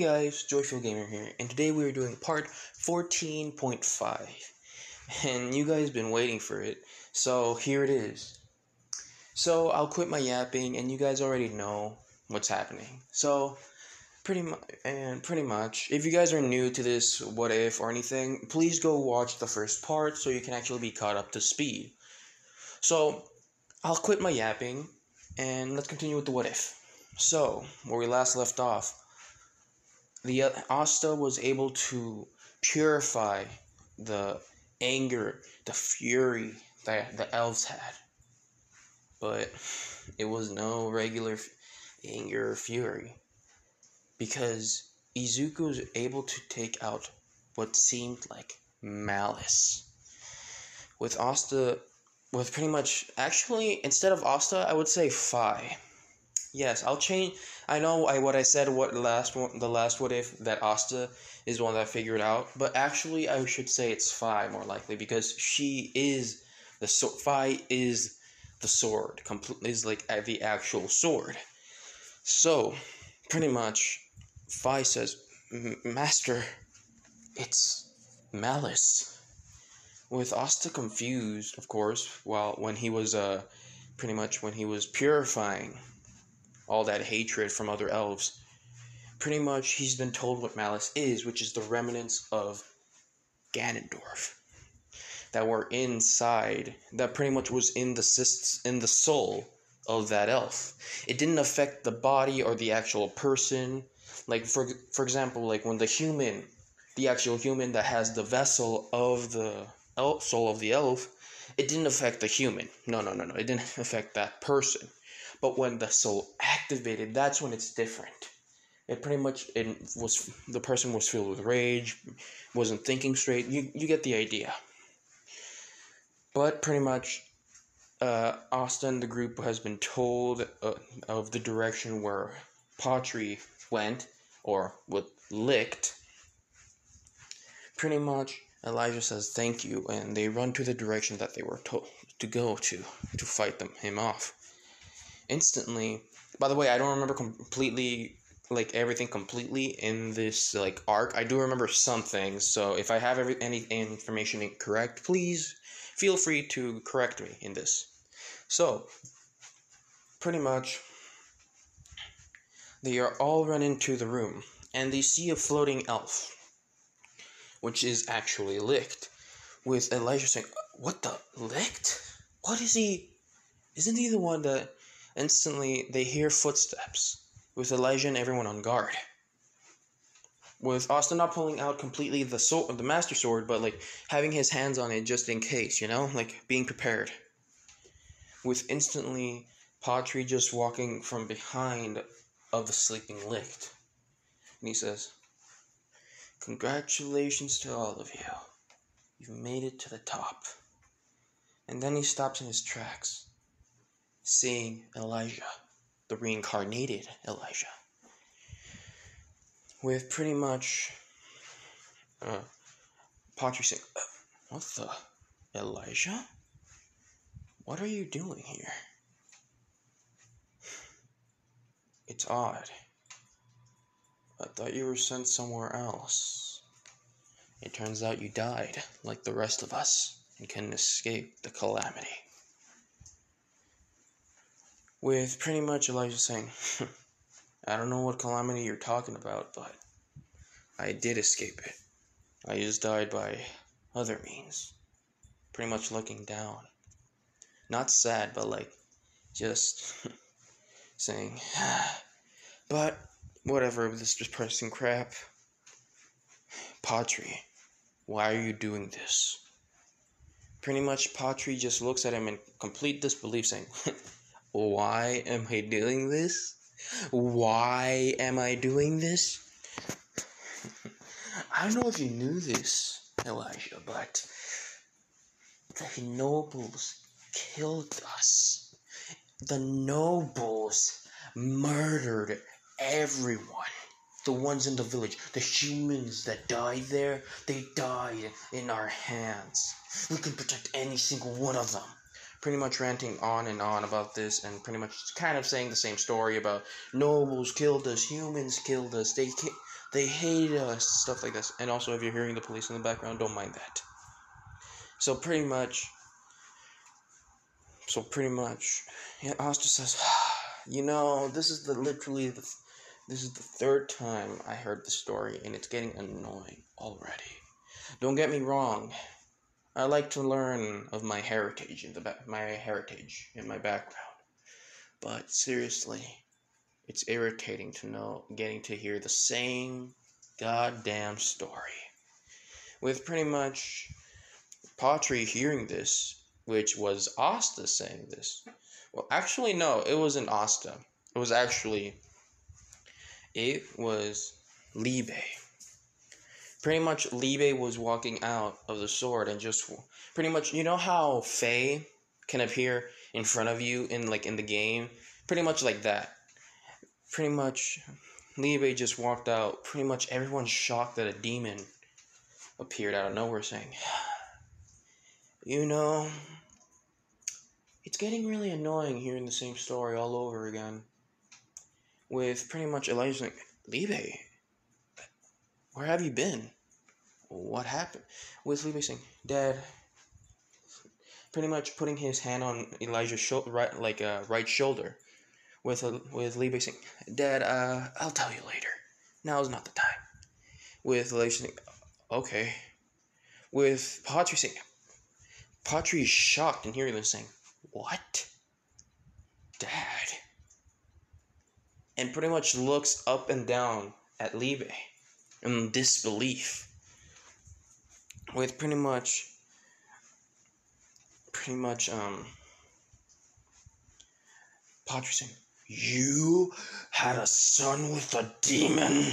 guys, Joyful Gamer here, and today we are doing part 14.5, and you guys been waiting for it, so here it is. So I'll quit my yapping, and you guys already know what's happening. So pretty much, if you guys are new to this what if or anything, please go watch the first part so you can actually be caught up to speed. So I'll quit my yapping, and let's continue with the what if. So where we last left off, the Asta was able to purify the anger, the fury that the elves had. But it was no regular anger or fury, because Izuku was able to take out what seemed like malice. With Asta, with pretty much, actually, instead of Asta, I would say Phi. Yes, I'll change. I know what I said. The last what if, that Asta is the one that I figured out, but actually I should say it's Phi more likely, because she is Phi is the sword. Is like the actual sword. So pretty much, Phi says, "Master, it's malice." With Asta confused, of course, when he was purifying all that hatred from other elves, pretty much he's been told what malice is, which is the remnants of Ganondorf that were inside, that pretty much was in the soul of that elf. It didn't affect the body or the actual person. Like for example, like when the actual human that has the vessel of the soul of the elf, it didn't affect the human. No. It didn't affect that person. But when the soul activated, that's when it's different. The person was filled with rage, wasn't thinking straight. You get the idea. But pretty much, Asta and the group has been told of the direction where Patri went, or what licked. Pretty much, Elijah says thank you, and they run to the direction that they were told to go to fight him off. Instantly, by the way, I don't remember completely, like, everything completely in this, like, arc. I do remember some things, so if I have any information incorrect, please feel free to correct me in this. So, pretty much, they are all run into the room, and they see a floating elf, which is actually licked, with Elijah saying, "What the, licked? What is he? Isn't he the one that..." Instantly, they hear footsteps, with Elijah and everyone on guard. With Asta not pulling out completely the Master Sword, but like having his hands on it just in case, like being prepared. With instantly Patri just walking from behind of the sleeping Licht. And he says, "Congratulations to all of you. You've made it to the top." And then he stops in his tracks, seeing Elijah, the reincarnated Elijah. With pretty much Patri saying, "What the? Elijah? What are you doing here? It's odd. I thought you were sent somewhere else. It turns out you died, like the rest of us, and can escape the calamity." With pretty much Elijah saying, "I don't know what calamity you're talking about, but I did escape it. I just died by other means." Pretty much looking down. Not sad, but like, just saying, "But whatever, this depressing crap. Patri, why are you doing this?" Pretty much Patri just looks at him in complete disbelief, saying, "Why am I doing this? Why am I doing this?" I don't know if you knew this, Elijah, but the nobles killed us. The nobles murdered everyone. The ones in the village, the humans that died there, they died in our hands. We can protect any single one of them. Pretty much ranting on and on about this, and pretty much kind of saying the same story about nobles killed us, humans killed us, They hated us, stuff like this. And also, if you're hearing the police in the background, don't mind that. So pretty much, yeah, Asta says, you know, this is the third time I heard the story, and it's getting annoying already. Don't get me wrong. I like to learn of my heritage in my background. But seriously, it's irritating getting to hear the same goddamn story. With pretty much Patri hearing this, which was Asta saying this. Well, actually, no, it wasn't Asta. It was Libe. Pretty much, Libe was walking out of the sword and just pretty much, you know how Fae can appear in front of you in the game, pretty much like that. Pretty much, Libe just walked out. Pretty much, everyone's shocked that a demon appeared out of nowhere, saying, "You know, it's getting really annoying hearing the same story all over again." With pretty much Elijah saying, "Libe, where have you been? What happened?" With Libe saying, "Dad," pretty much putting his hand on Elijah's right shoulder. With Libe saying, "Dad, I'll tell you later. Now's not the time." With Elijah saying, "Okay." With Patri saying, Patri is shocked and hearing them saying, "What? Dad?" And pretty much looks up and down at Libe in disbelief. With pretty much, Patri saying, "You had a son with a demon?"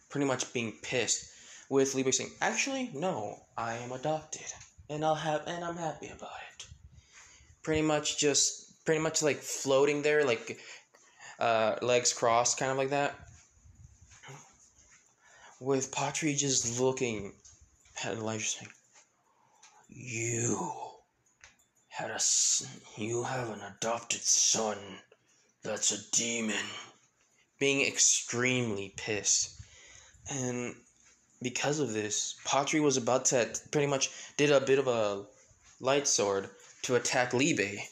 Pretty much being pissed. With Libe saying, "Actually, no, I am adopted, and I'm happy about it." Pretty much like floating there, like legs crossed, kind of like that. With Patri just looking at Elijah saying, You have an adopted son that's a demon." Being extremely pissed. And because of this, Patri was about to pretty much did a bit of a light sword to attack Libe.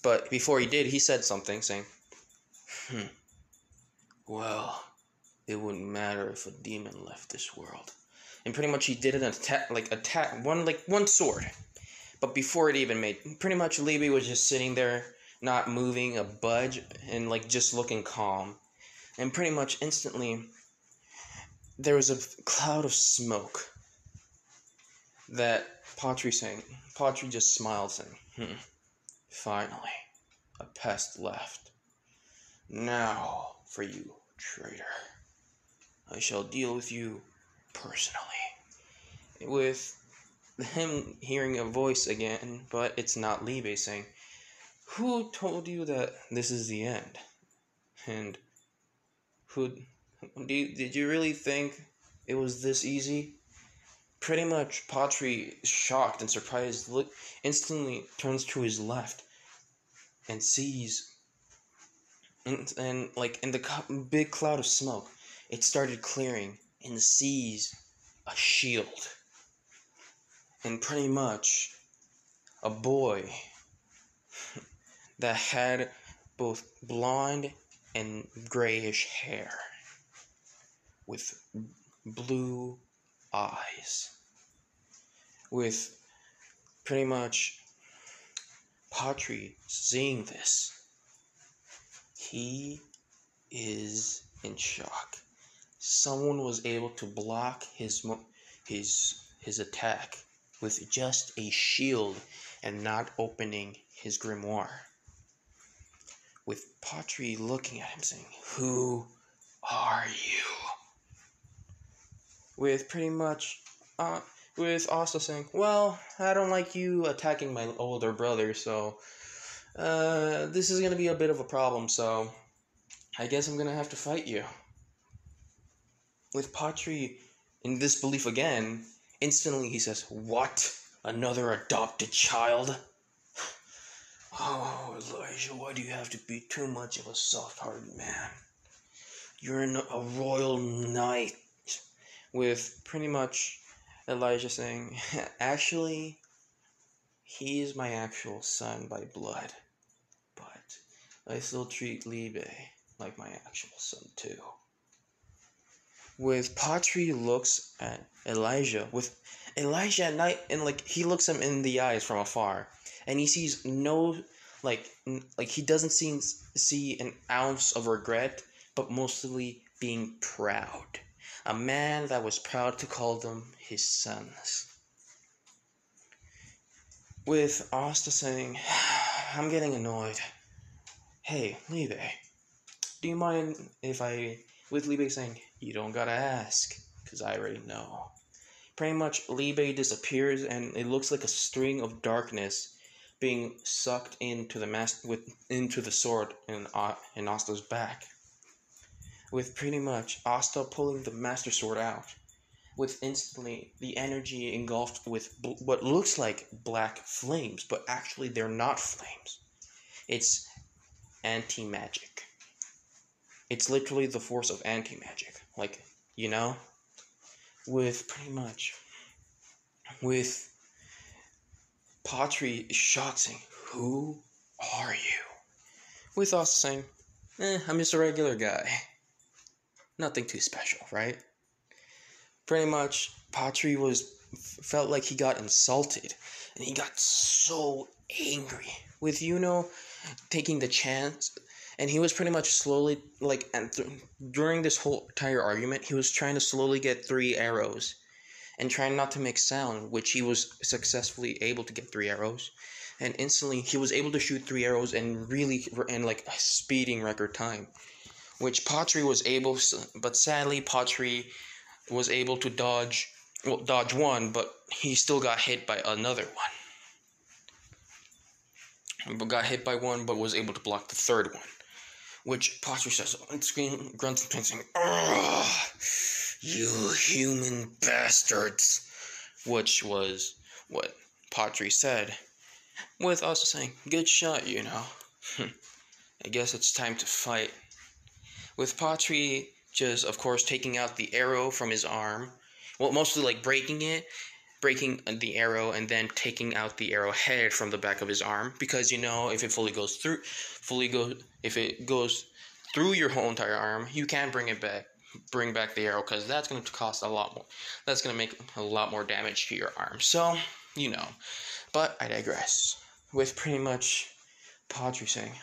But before he did, he said something saying, "Well, it wouldn't matter if a demon left this world." And pretty much he did an attack one sword. But before it even made, pretty much Libe was just sitting there, not moving a budge, and just looking calm. And pretty much instantly, there was a cloud of smoke that Patri just smiled saying, "Finally, a pest left. Now for you, traitor. I shall deal with you personally." With him hearing a voice again, but it's not Libe saying, "Who told you that this is the end? And did you really think it was this easy?" Pretty much Patri, shocked and surprised, instantly turns to his left and sees, in the big cloud of smoke, it started clearing and sees a shield. And pretty much a boy that had both blonde and grayish hair with blue eyes. With pretty much Patri seeing this, he is in shock. Someone was able to block his attack with just a shield and not opening his grimoire. With Patri looking at him saying, "Who are you?" With pretty much, with Asta saying, "Well, I don't like you attacking my older brother, so this is gonna be a bit of a problem, so I guess I'm gonna have to fight you." With Patri in disbelief again, instantly he says, "What? Another adopted child? Oh, Elijah, why do you have to be too much of a soft-hearted man? You're a royal knight with pretty much Elijah saying, actually, he's my actual son by blood, but I still treat Libe like my actual son too. With Patri looks at Elijah, with Elijah at night, and like he looks him in the eyes from afar, and he sees no, like he doesn't see an ounce of regret, but mostly being proud. A man that was proud to call them his sons. With Asta saying, I'm getting annoyed. Hey, Libe, do you mind if I... With Libe saying, you don't gotta ask, because I already know. Pretty much, Libe disappears, and it looks like a string of darkness being sucked into the sword in Asta's back. With pretty much Asta pulling the Master Sword out, with instantly the energy engulfed with what looks like black flames, but actually they're not flames. It's anti-magic. It's literally the force of anti-magic. Like, you know? With pretty much... With Patri shocked saying, who are you? With us saying, I'm just a regular guy. Nothing too special, right? Pretty much, Patri felt like he got insulted, and he got so angry with taking the chance, and he was pretty much slowly during this whole entire argument, he was trying to slowly get 3 arrows, and trying not to make sound, which he was successfully able to get 3 arrows, and instantly he was able to shoot 3 arrows in like a speeding record time, which Patri was able, but sadly Patri was able to dodge one, but he still got hit by another one. But got hit by one, but was able to block the 3rd one. Which Patri says, and screaming, grunts and saying, "Ugh, you human bastards!" Which was what Patri said. With us saying, "Good shot, you know. I guess it's time to fight." With Patri just, of course, taking out the arrow from his arm. Well, mostly like breaking the arrow and then taking out the arrowhead from the back of his arm, because if it if it goes through your whole entire arm, you can't bring back the arrow, because that's going to cost a lot more. That's going to make a lot more damage to your arm. So, but I digress. With pretty much Patri saying,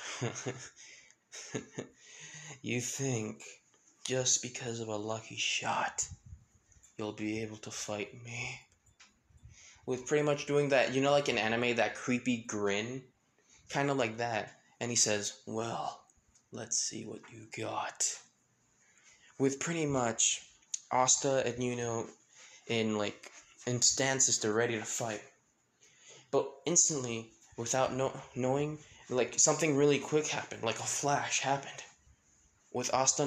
you think just because of a lucky shot you'll be able to fight me? With pretty much doing that, like in anime, that creepy grin, kind of like that. And he says, well, let's see what you got. With pretty much Asta and in stances, they're ready to fight. But instantly, without knowing, like something really quick happened, like a flash happened. With Asta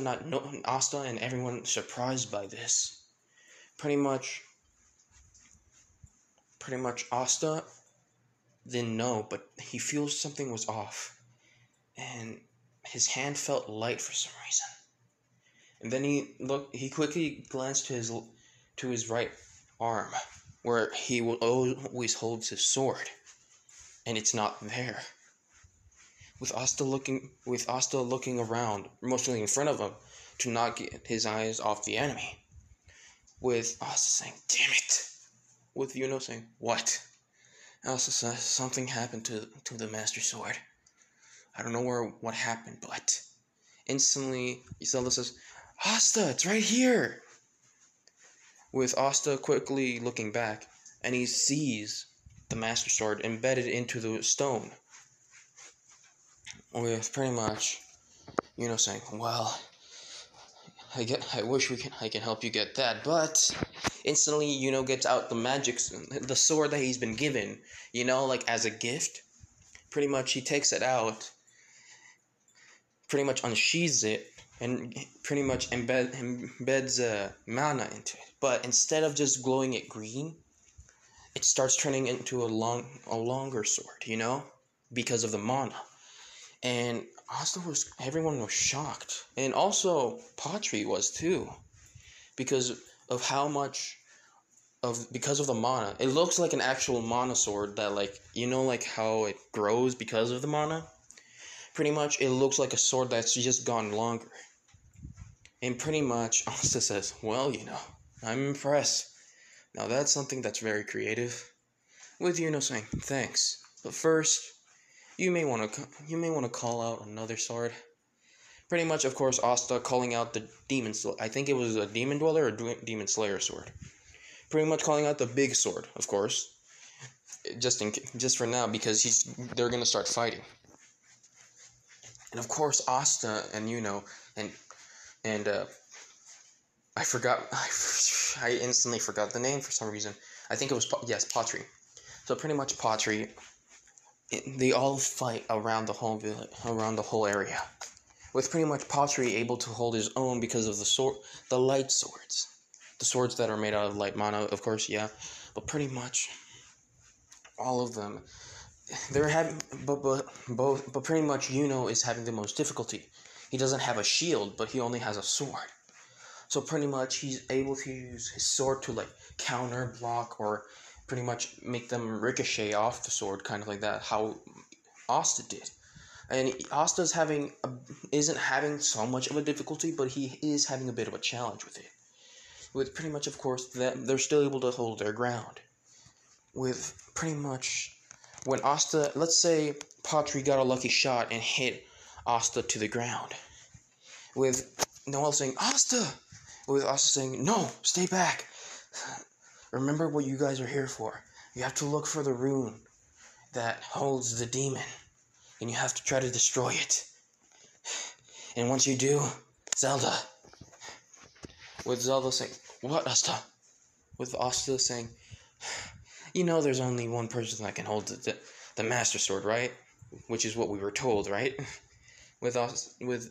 Asta and everyone surprised by this. Pretty much Asta didn't know, but he feels something was off, and his hand felt light for some reason. And then he quickly glanced to his right arm, where he always holds his sword, and it's not there. With Asta looking around, mostly in front of him, to not get his eyes off the enemy. With Asta saying, "Damn it!" With saying, "What?" Asta says, "Something happened to the Master Sword. I don't know what happened, but..." Instantly, Zelda says, "Asta, it's right here!" With Asta quickly looking back, and he sees the Master Sword embedded into the stone. With pretty much, saying, "Well, I wish I can help you get that," but instantly, gets out the sword that he's been given, like as a gift. Pretty much, he takes it out, pretty much unsheathes it, and pretty much embeds mana into it. But instead of just glowing it green, it starts turning into a longer sword, because of the mana. And everyone was shocked, and also Patri was too, because of how much because of the mana. It looks like an actual mana sword that, like, you know, like how it grows because of the mana. Pretty much, it looks like a sword that's just gone longer. And pretty much, Asta says, "Well, you know, I'm impressed. Now that's something that's very creative." With Yuno saying, "Thanks, but first, you may want to call out another sword." Pretty much, of course, Asta calling out the demon. I think it was a demon dweller or demon slayer sword. Pretty much calling out the big sword, of course, just for now, because they're gonna start fighting. And of course, Asta and Yuno and I forgot. I instantly forgot the name for some reason. I think it was Potri. So pretty much Potri. They all fight around the whole village, around the whole area, with pretty much Potri able to hold his own because of the light swords, the swords that are made out of light mana, of course, yeah, but pretty much all of them, they're having, but pretty much Yuno is having the most difficulty. He doesn't have a shield, but he only has a sword. So pretty much he's able to use his sword to, like, counter, block, or pretty much make them ricochet off the sword, kind of like that, how Asta did. And Asta's isn't having so much of a difficulty, but he is having a bit of a challenge with it. With pretty much, of course, that they're still able to hold their ground. With pretty much, when Asta, let's say Potri got a lucky shot and hit Asta to the ground. With Noel saying, "Asta!" With Asta saying, "No, stay back. Remember what you guys are here for. You have to look for the rune that holds the demon, and you have to try to destroy it. And once you do, Zelda." With Zelda saying, "What, Asta?" With Asta saying, "You know there's only one person that can hold the Master Sword, right? Which is what we were told, right?" With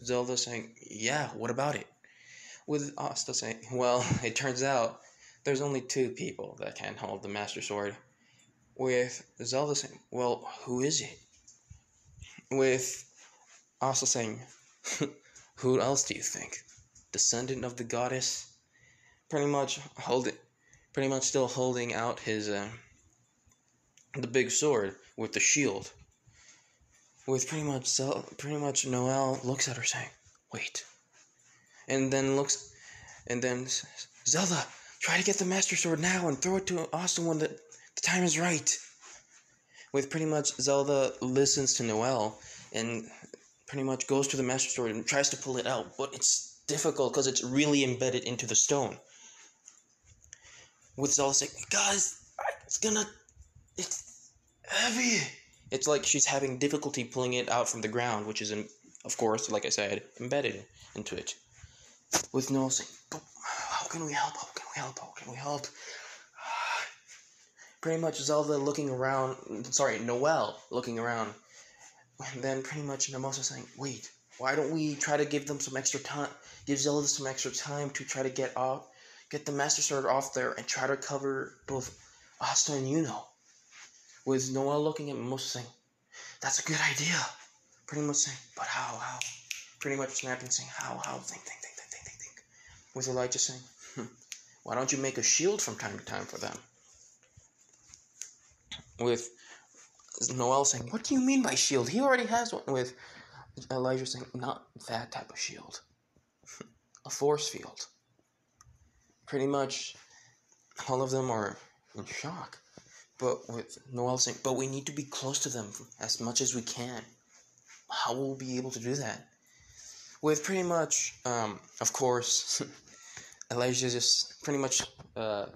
Zelda saying, "Yeah, what about it?" With Asta saying, "Well, it turns out there's only two people that can hold the Master Sword." With Zelda saying, "Well, who is it?" With Asta saying, "Who else do you think? Descendant of the goddess?" Pretty much still holding out his the big sword with the shield. With pretty much Noel looks at her saying, "Wait," and then says, "Zelda, try to get the Master Sword now and throw it to Asta when the time is right." With pretty much Zelda listens to Noel and pretty much goes to the Master Sword and tries to pull it out, but it's difficult because it's really embedded into the stone. With Zelda saying, "Guys, it's heavy." It's like she's having difficulty pulling it out from the ground, which is, of course, like I said, embedded into it. With Noel saying, "But how can we help? How can we help? How can we help?" Pretty much Noel looking around, and then pretty much Namosa saying, "Wait, why don't we try to give Zelda some extra time to try to get the Master Sword off there and try to cover both Asta and Yuno." With Noel looking at Mimosa saying, "That's a good idea." Pretty much saying, "But how?" Pretty much snapping saying, "How? Think. With Elijah saying, "Why don't you make a shield from time to time for them?" With Noel saying, "What do you mean by shield? He already has one." With Elijah saying, "Not that type of shield. A force field." Pretty much all of them are in shock. But with Noel saying, "But we need to be close to them as much as we can. How will we be able to do that?" With pretty much, of course, Elijah just pretty much, like,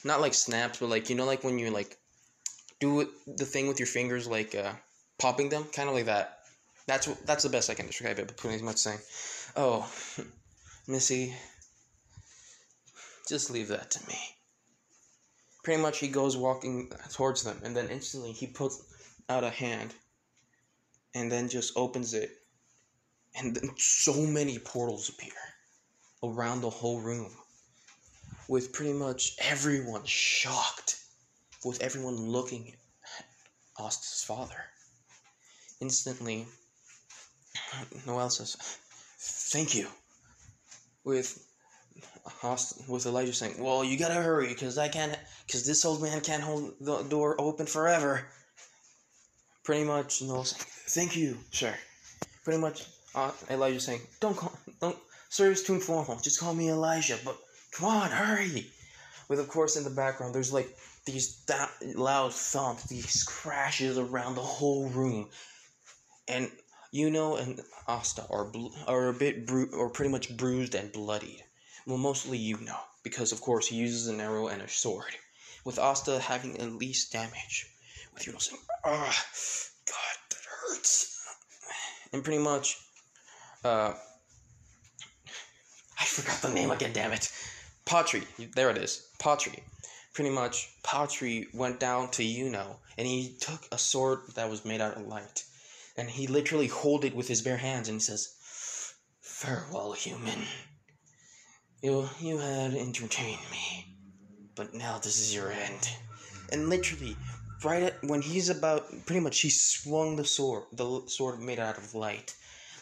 not like snaps, but like, like when you, like, do the thing with your fingers, like, popping them, kind of like that. That's the best I can describe it, but pretty much saying, "Oh, Missy, just leave that to me." Pretty much he goes walking towards them, and then instantly he puts out a hand, and then just opens it, and then so many portals appear around the whole room, with pretty much everyone shocked, with everyone looking at Asta's father. Instantly, Noel says, "Thank you." With with Elijah saying, "Well, you gotta hurry, because this old man can't hold the door open forever." Pretty much, saying, "Thank you, sir." Pretty much, Elijah saying, don't, sir, it's too informal. Just call me Elijah, but come on, hurry." With, of course, in the background, there's like these loud thumps, these crashes around the whole room, and and Asta are a bit pretty much bruised and bloodied. Well, mostly because of course he uses an arrow and a sword. With Asta having at least damage, with saying, "Ah, God, that hurts," and pretty much, I forgot the name again. Damn it, Patri. There it is, Patri. Pretty much, Patri went down to and he took a sword that was made out of light. And he literally hold it with his bare hands, and he says, "Farewell, human. You had entertained me, but now this is your end." And literally, when he's about, pretty much, he swung the sword made out of light,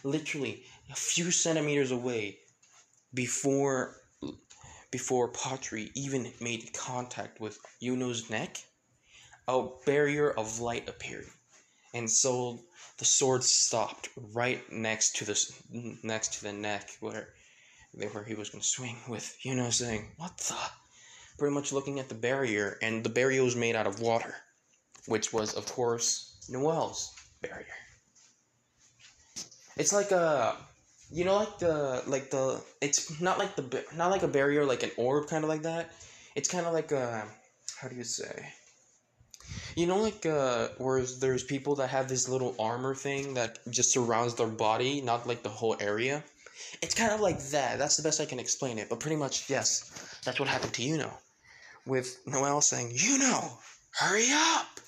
literally a few centimeters away, before Patri even made contact with Yuno's neck. A barrier of light appeared. And so the sword stopped right next to the neck where he was going to swing, with saying, "What the?" Pretty much looking at the barrier, and the barrier was made out of water, which was, of course, Noel's barrier. It's like it's not like a barrier, like an orb, kind of like that. It's kind of like how do you say? Where there's people that have this little armor thing that just surrounds their body, not like the whole area. It's kind of like that. That's the best I can explain it. But pretty much, yes, that's what happened to with Noel saying, hurry up!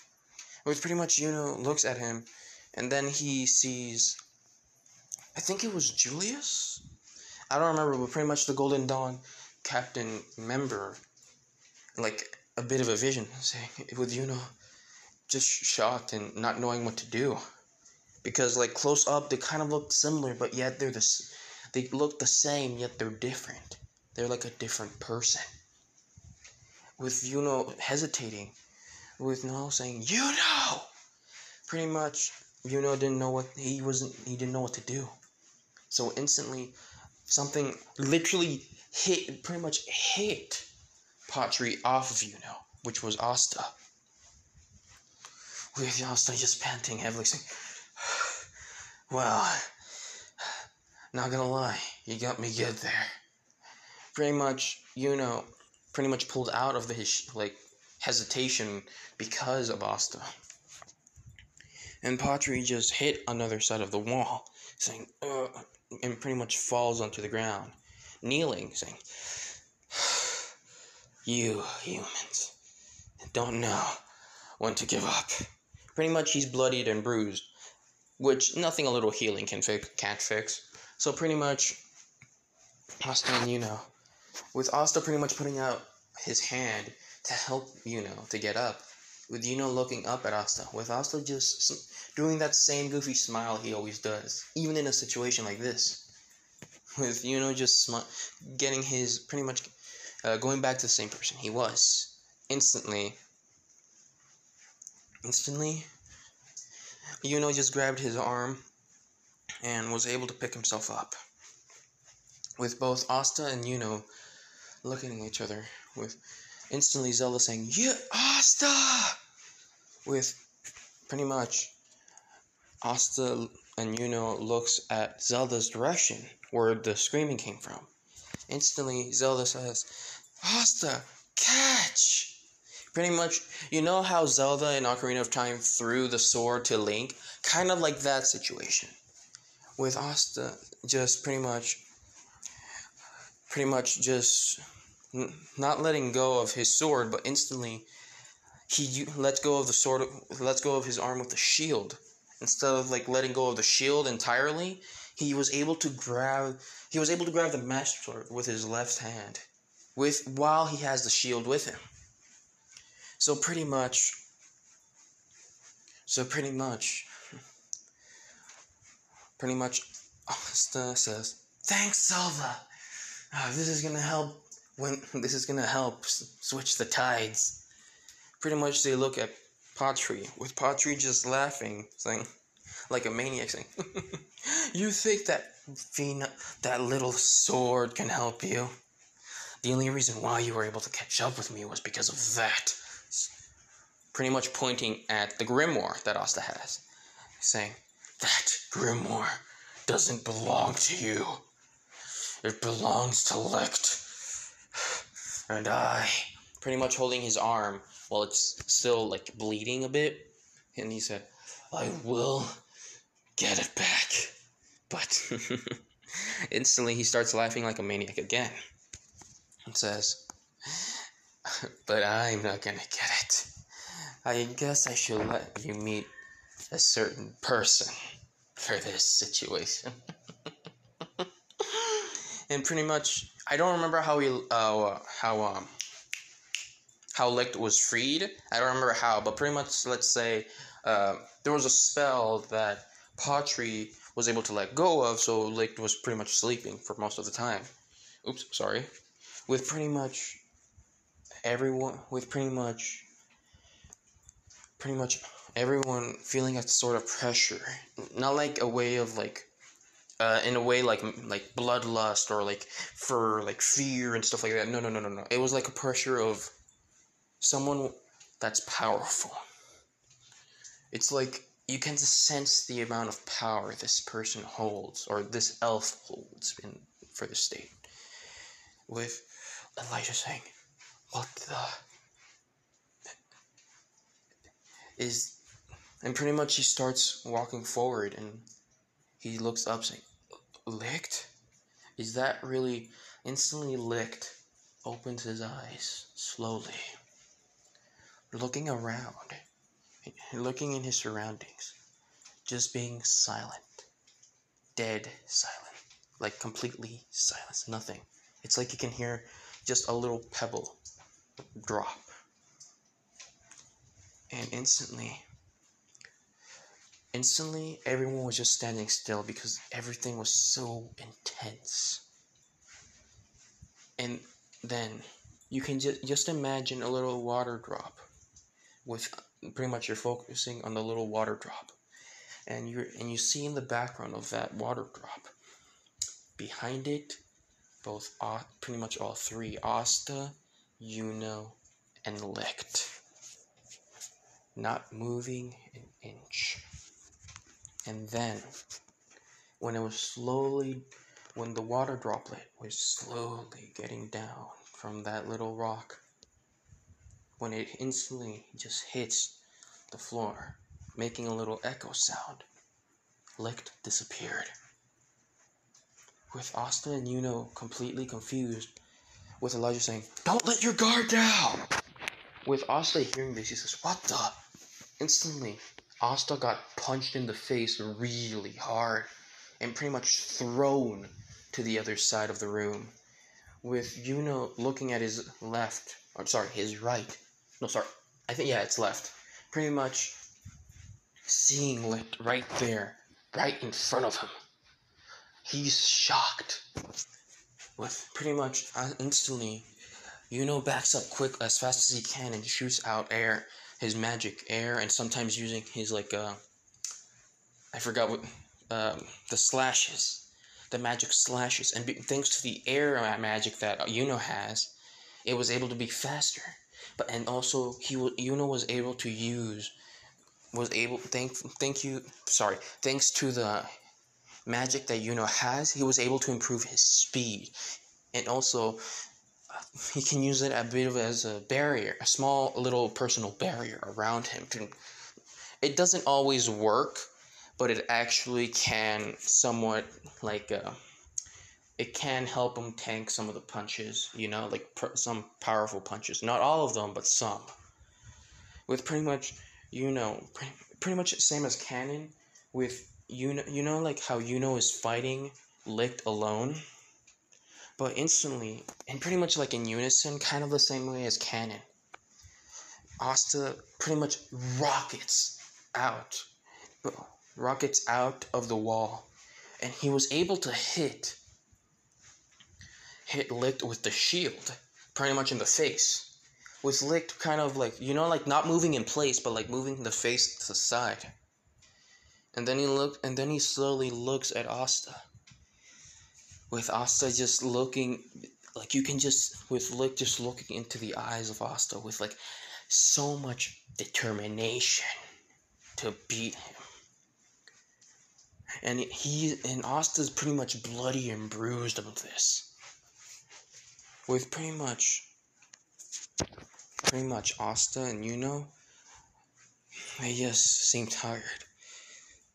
With pretty much looks at him, and then he sees, I think it was Julius? I don't remember, but pretty much the Golden Dawn captain member, like a bit of a vision, saying, with just shocked and not knowing what to do, because like close up they kind of look similar, but yet they look the same, yet they're different. They're like a different person. With hesitating, with Noel saying, pretty much didn't know he didn't know what to do. So instantly something literally pretty much hit Patri off of which was Asta. With Asta just panting heavily, saying, "Well, not gonna lie, you got me good there." Pretty much, pulled out of his hesitation because of Asta. And Patri just hit another side of the wall, saying, and pretty much falls onto the ground, kneeling, saying, "You humans don't know when to give up." Pretty much he's bloodied and bruised, which nothing a little healing can't fix. So pretty much, Asta and with Asta pretty much putting out his hand to help to get up, with looking up at Asta, with Asta just doing that same goofy smile he always does, even in a situation like this, with just getting his, pretty much going back to the same person he was. Instantly, just grabbed his arm and was able to pick himself up. With both Asta and looking at each other, with instantly Zelda saying, "Yeah, Asta!" With pretty much Asta and looks at Zelda's direction, where the screaming came from. Instantly Zelda says, "Asta, catch!" Pretty much, how Zelda in Ocarina of Time threw the sword to Link? Kind of like that situation. With Asta just pretty much just not letting go of his sword, but instantly he lets go of the sword, lets go of his arm with the shield. Instead of letting go of the shield entirely, he was able to grab the master sword with his left hand, while he has the shield with him. So pretty much, Asta says, "Thanks, Zelda." This is gonna help switch the tides. Pretty much they look at Patri, with Patri just laughing, saying, like a maniac, saying, "You think that little sword can help you? The only reason why you were able to catch up with me was because of that." Pretty much pointing at the grimoire that Asta has, saying, "That grimoire doesn't belong to you. It belongs to Licht. And I," pretty much holding his arm while it's still like bleeding a bit. And he said, "I will get it back." But instantly he starts laughing like a maniac again and says, "But I'm not gonna get it. I guess I should let you meet a certain person for this situation." And pretty much, I don't remember how Licht was freed. I don't remember how, but pretty much, let's say there was a spell that Patri was able to let go of, so Licht was pretty much sleeping for most of the time. Oops, sorry. With pretty much everyone feeling a sort of pressure, not like a way of like, in a way like bloodlust or like for like fear and stuff like that. No. It was like a pressure of someone that's powerful. It's like you can sense the amount of power this person holds, or this elf holds for the state. With Elijah saying, "What the is?" And pretty much he starts walking forward, and he looks up saying, "Licht? Is that really?" Instantly Licht opens his eyes slowly, looking around, looking in his surroundings, just being silent, dead silent, like completely silence, nothing. It's like you can hear just a little pebble drop. And instantly everyone was just standing still because everything was so intense. And then you can just imagine a little water drop, with pretty much you're focusing on the little water drop, and you see in the background of that water drop, behind it, pretty much all three, Asta, Yuno, and Licht, not moving an inch. And then when the water droplet was slowly getting down from that little rock, when it instantly just hits the floor, making a little echo sound, Licht disappeared. With Asta and Yuno completely confused, with Elijah saying, "Don't let your guard down!" With Asta hearing this, he says, "What the?" Instantly, Asta got punched in the face really hard and pretty much thrown to the other side of the room, with Yuno looking at his right. No, sorry. I think, yeah, it's left. Pretty much seeing Licht right there, right in front of him. He's shocked. With pretty much instantly, Yuno backs up quick as fast as he can and shoots out his magic air, and sometimes using his like I forgot what the magic slashes, and thanks to the air magic that Yuno has, it was able to be faster. And also Yuno was able to thanks to the magic that Yuno has, he was able to improve his speed, and also he can use it a bit as a barrier, a small little personal barrier around him. It doesn't always work, but it actually can somewhat like it can help him tank some of the punches, like some powerful punches. Not all of them, but some. With pretty much, pretty much the same as canon. With like how Yuno is fighting Licht alone, but instantly, and pretty much like in unison, kind of the same way as canon, Asta pretty much rockets out of the wall, and he was able to hit hit Licht with the shield, pretty much in the face. With Licht kind of like, like not moving in place, but like moving the face to the side. And then he slowly looks at Asta. With Asta just looking, like you can just, with Licht just looking into the eyes of Asta with like so much determination to beat him. And Asta's pretty much bloody and bruised of this. With pretty much Asta and they just seem tired.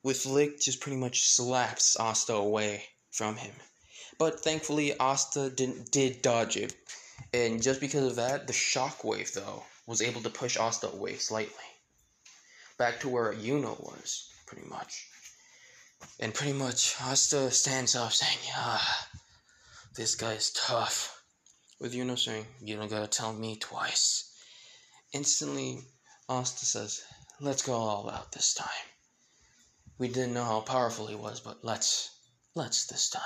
With Licht just pretty much slaps Asta away from him. But thankfully Asta did dodge it. And just because of that, the shockwave though was able to push Asta away slightly. Back to where Yuno was, pretty much. And pretty much Asta stands up saying, this guy's tough. With Yuno saying, you don't gotta tell me twice. Instantly, Asta says, let's go all out this time. We didn't know how powerful he was, but let's this time.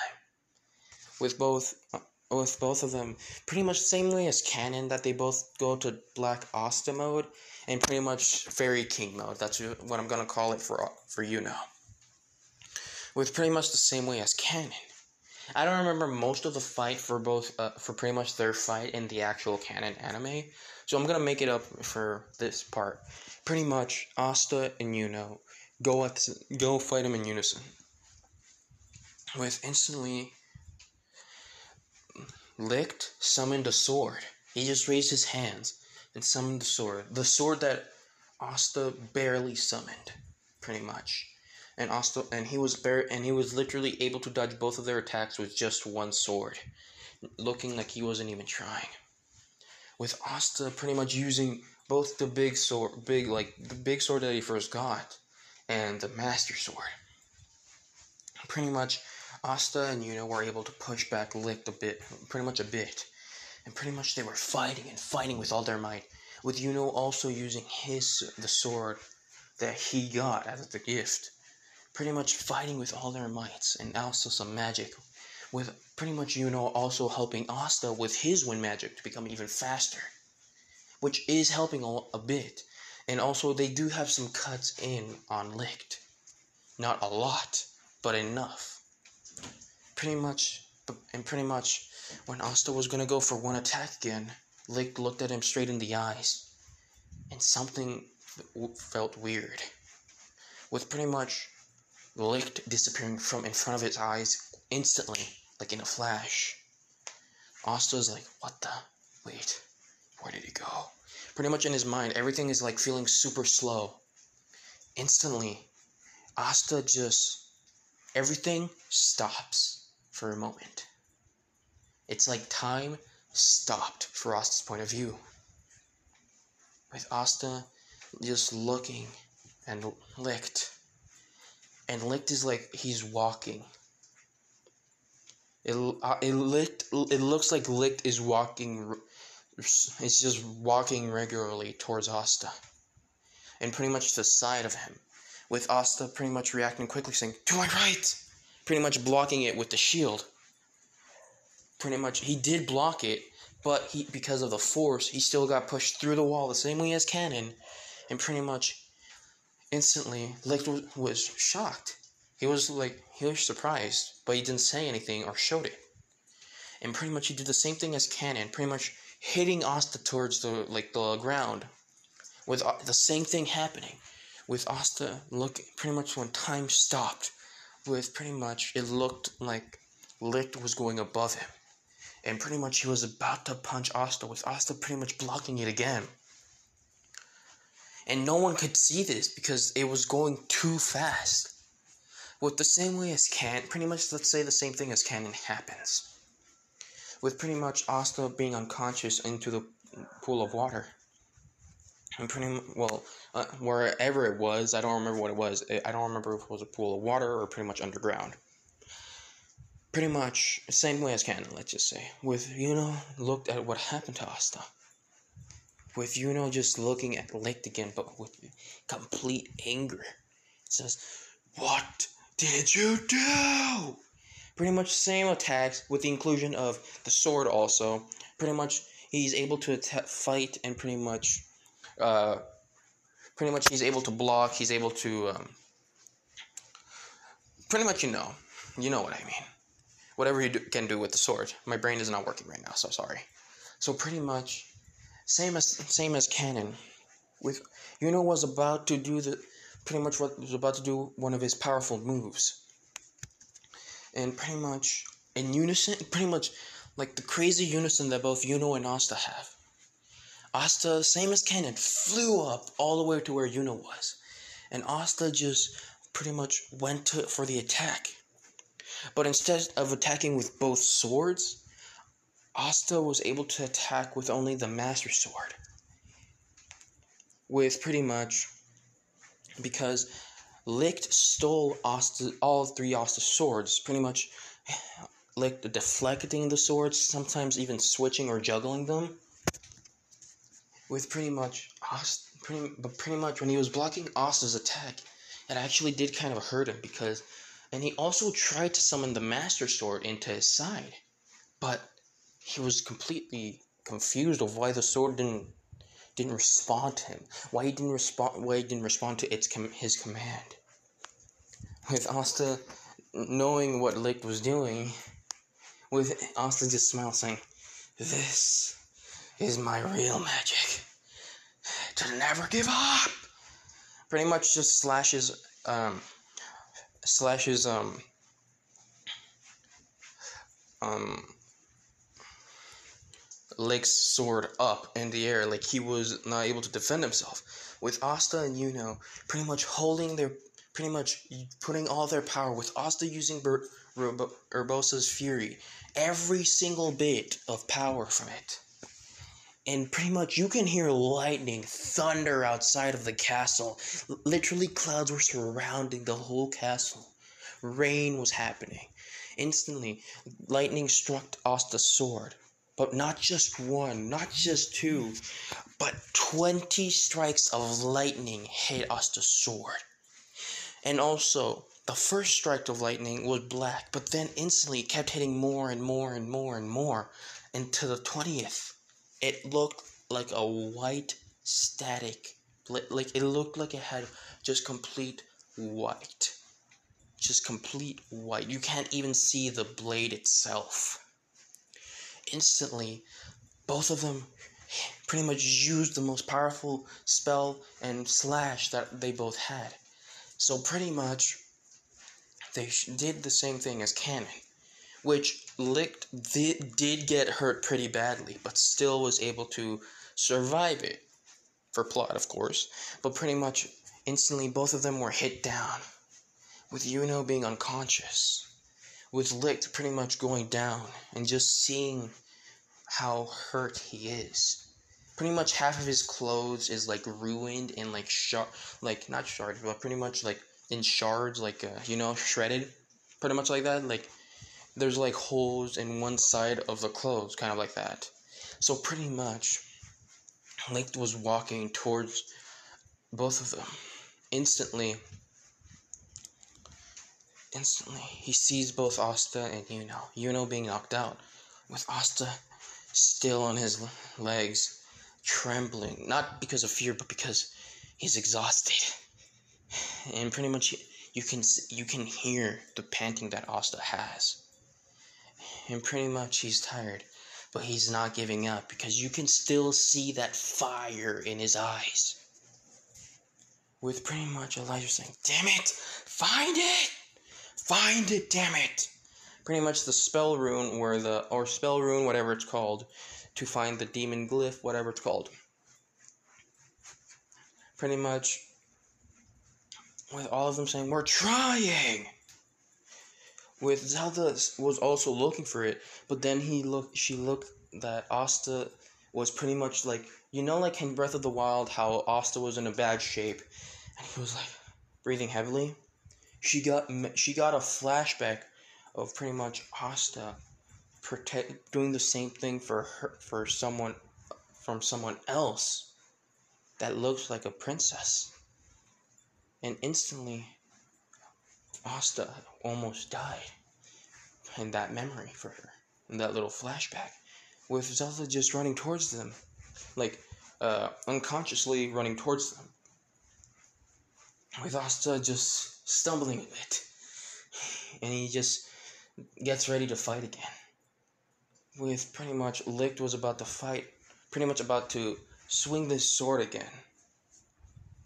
With both of them, pretty much the same way as canon, that they both go to Black Asta mode, and pretty much Fairy King mode. That's what I'm gonna call it for Yuno. With pretty much the same way as canon. I don't remember most of the fight for pretty much their fight in the actual canon anime, so I'm gonna make it up for this part. Pretty much, Asta and Yuno go fight him in unison. With instantly, Licht summoned a sword. He just raised his hands and summoned the sword that Asta barely summoned, pretty much. And he was literally able to dodge both of their attacks with just one sword, looking like he wasn't even trying. With Asta pretty much using both the big sword that he first got, and the Master Sword. Pretty much, Asta and Yuno were able to push back Licht a bit, and pretty much they were fighting with all their might. With Yuno also using the sword that he got as the gift. Pretty much fighting with all their mights, and also some magic, with pretty much Yuno also helping Asta with his wind magic to become even faster, which is helping a bit. And also they do have some cuts in on Licht. Not a lot, but enough. Pretty much, when Asta was gonna go for one attack again, Licht looked at him straight in the eyes, and something felt weird. With pretty much Licht disappearing from in front of his eyes instantly, like in a flash. Asta's like, wait, where did he go? Pretty much in his mind, everything is like feeling super slow. Instantly, everything stops for a moment. It's like time stopped for Asta's point of view. With Asta just looking and Licht. And Licht is like he's walking. It looks like Licht is walking. It's just walking regularly towards Asta, and pretty much to the side of him, with Asta pretty much reacting quickly, saying, "To my right!" Pretty much blocking it with the shield. Pretty much he did block it, but because of the force, he still got pushed through the wall the same way as canon, and pretty much. Instantly, Licht was shocked. He was surprised, but he didn't say anything or showed it. And pretty much he did the same thing as canon, pretty much hitting Asta towards the ground, with the same thing happening. With Asta pretty much when time stopped, with pretty much it looked like Licht was going above him, and pretty much he was about to punch Asta, with Asta pretty much blocking it again. And no one could see this because it was going too fast. With the same way as pretty much let's say the same thing as canon happens. With pretty much Asta being unconscious into the pool of water. And wherever it was, I don't remember what it was. I don't remember if it was a pool of water or pretty much underground. Pretty much same way as canon, let's just say. With looked at what happened to Asta. With Yuno just looking at Licht again, but with complete anger. It says, "What did you do?" Pretty much same attacks with the inclusion of the sword also. Pretty much he's able to fight and pretty much he's able to block. He's able to pretty much you know what I mean. Whatever he can do with the sword. My brain is not working right now, so sorry. So pretty much same as canon. With was about to do one of his powerful moves. And pretty much in unison, pretty much like the crazy unison that both and Asta have. Asta, same as canon, flew up all the way to where was. And Asta just pretty much went for the attack. But instead of attacking with both swords, Asta was able to attack with only the Master Sword. With pretty much because Licht stole all three Asta swords, pretty much Licht deflecting the swords, sometimes even switching or juggling them. With pretty much when he was blocking Asta's attack, it actually did kind of hurt him and he also tried to summon the Master Sword into his side, but he was completely confused of why the sword didn't respond to him. Why he didn't respond to his command. With Asta knowing what Licht was doing, with Asta just smiled, saying, "This is my real magic. To never give up." Pretty much just slashes Licht's sword up in the air like he was not able to defend himself. With Asta and pretty much putting all their power, with Asta using Urbosa's fury, every single bit of power from it. And pretty much you can hear lightning, thunder outside of the castle. Literally clouds were surrounding the whole castle. Rain was happening. Instantly, lightning struck Asta's sword. But not just one, not just two, but 20 strikes of lightning hit Asta's sword. And also, the first strike of lightning was black, but then instantly it kept hitting more and more and more and more. And to the 20th, it looked like a white static. Like it looked like it had just complete white. Just complete white. You can't even see the blade itself. Instantly, both of them pretty much used the most powerful spell and slash that they both had. So pretty much, they did the same thing as canon, which Licht did get hurt pretty badly, but still was able to survive it, for plot of course, but pretty much instantly both of them were hit down, with being unconscious, with Licht pretty much going down, and just seeing how hurt he is. Pretty much half of his clothes is like ruined and like not shards, but pretty much like in shards, like shredded, pretty much like that. Like there's like holes in one side of the clothes, kind of like that. So pretty much, Licht was walking towards both of them. Instantly, he sees both Asta and being knocked out, with Asta still on his legs, trembling, not because of fear, but because he's exhausted. And pretty much you can hear the panting that Asta has. And pretty much he's tired, but he's not giving up, because you can still see that fire in his eyes. With pretty much Elijah saying, "Damn it! Find it! Find it, damn it!" Pretty much the spell rune whatever it's called, to find the demon glyph, whatever it's called. Pretty much with all of them saying, "We're trying!" With Zelda was also looking for it, but then she looked that Asta was pretty much like, like in Breath of the Wild, how Asta was in a bad shape, and he was like breathing heavily. She got a flashback of pretty much Asta doing the same thing for someone else that looks like a princess, and instantly Asta almost died. in that memory for her, in that little flashback, with Zelda just running towards them, like unconsciously running towards them, with Asta just stumbling a bit, and he just gets ready to fight again. With pretty much Licht was about to fight, pretty much about to swing this sword again,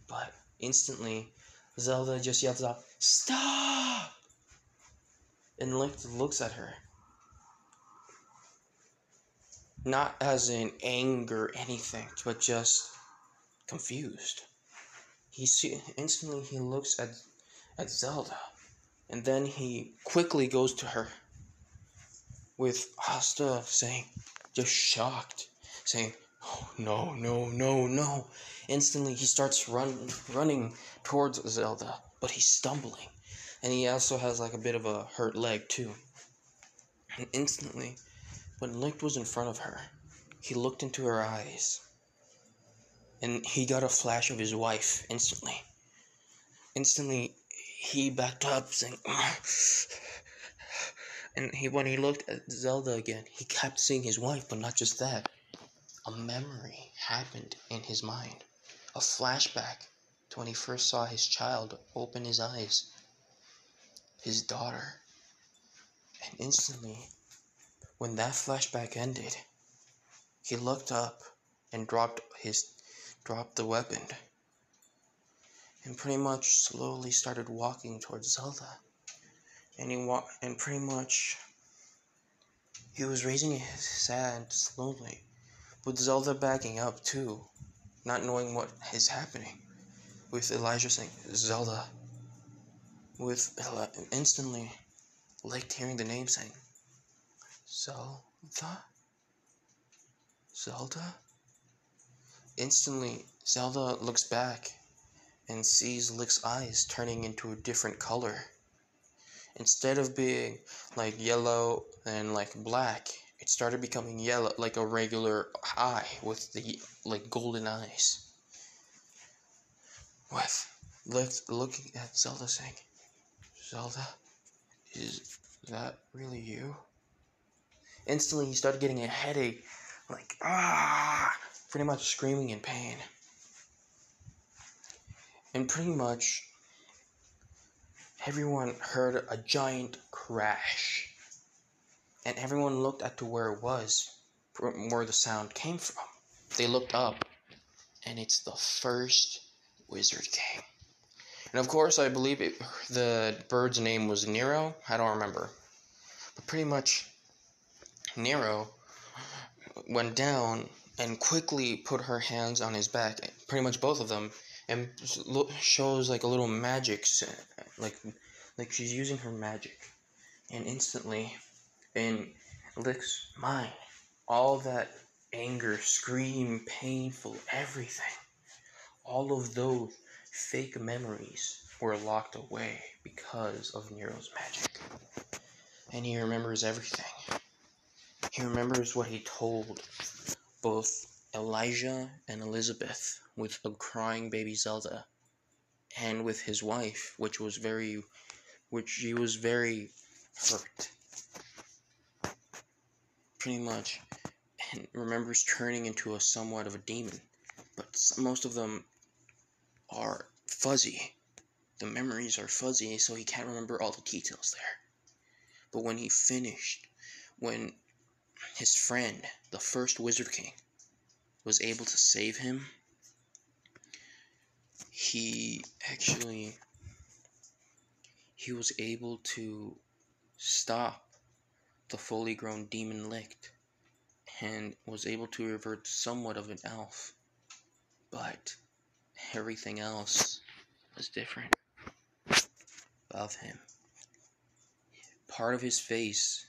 but instantly Zelda just yells out, "Stop!" And Licht looks at her. Not as in anger or anything, but just confused. Instantly he looks at Zelda, and then he quickly goes to her, with Asta saying, just shocked, saying, "Oh, no, no, no, no." Instantly he starts running towards Zelda, but he's stumbling, and he also has like a bit of a hurt leg too. And instantly, when Licht was in front of her, he looked into her eyes, and he got a flash of his wife instantly. Instantly, he backed up, saying, "Ugh." And when he looked at Zelda again, he kept seeing his wife, but not just that. A memory happened in his mind. A flashback to when he first saw his child open his eyes. His daughter. And instantly, when that flashback ended, he looked up and dropped the weapon, and pretty much slowly started walking towards Zelda. And pretty much he was raising his hand slowly, with Zelda backing up too, not knowing what is happening. With Elijah saying, "Zelda." With instantly, Licht hearing the name saying, "Zelda? Zelda?" Instantly, Zelda looks back and sees Licht's eyes turning into a different color. Instead of being like yellow and like black, it started becoming yellow, like a regular eye with the like golden eyes. With Licht looking at Zelda saying, "Zelda, is that really you?" Instantly he started getting a headache, like pretty much screaming in pain. And pretty much everyone heard a giant crash. And everyone looked at to where it was, where the sound came from. They looked up, and it's the first Wizard King. And of course, I believe the bird's name was Nero. I don't remember. But pretty much, Nero went down and quickly put her hands on his back, pretty much both of them, and shows like a little magic, like she's using her magic. And instantly, in Licht's mind, all that anger, scream, painful, everything, all of those fake memories were locked away because of Nero's magic. And he remembers everything. He remembers what he told both Elijah and Elizabeth with a crying baby Zelda, and with his wife, which she was very hurt. Pretty much, and remembers turning into a somewhat of a demon, but most of them are fuzzy. The memories are fuzzy, so he can't remember all the details there. But when he finished, when his friend, the first Wizard King, was able to save him, he was able to stop the fully grown demon Licht, and was able to revert somewhat of an elf, but everything else was different of him. Part of his face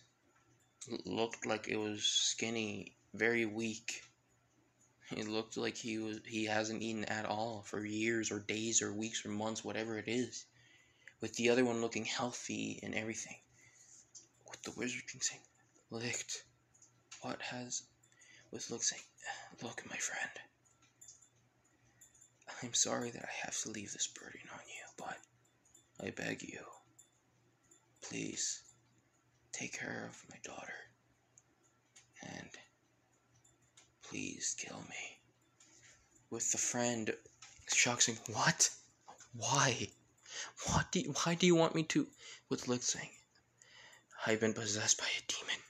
looked like it was skinny, very weak. It looked like he hasn't eaten at all for years or days or weeks or months, whatever it is. With the other one looking healthy and everything. With the Wizard King saying, "Licht, what has..." With Licht saying, "Look, my friend, I'm sorry that I have to leave this burden on you, but I beg you, please, take care of my daughter. And please kill me. With the friend shocked saying, what? Why? Why do you want me to? With Lick saying, I've been possessed by a demon.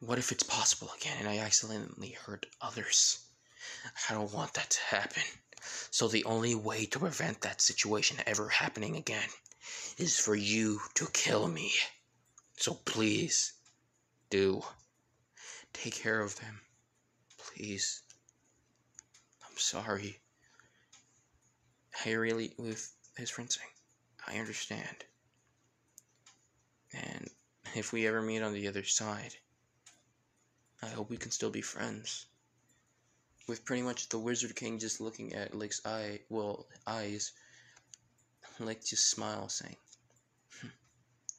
What if it's possible again and I accidentally hurt others? I don't want that to happen. So the only way to prevent that situation ever happening again is for you to kill me. So please, do. Take care of them. Please. I'm sorry. With his friend saying, I understand. And if we ever meet on the other side, I hope we can still be friends. With pretty much the Wizard King just looking at Lick's eyes, Lick just smiles, saying,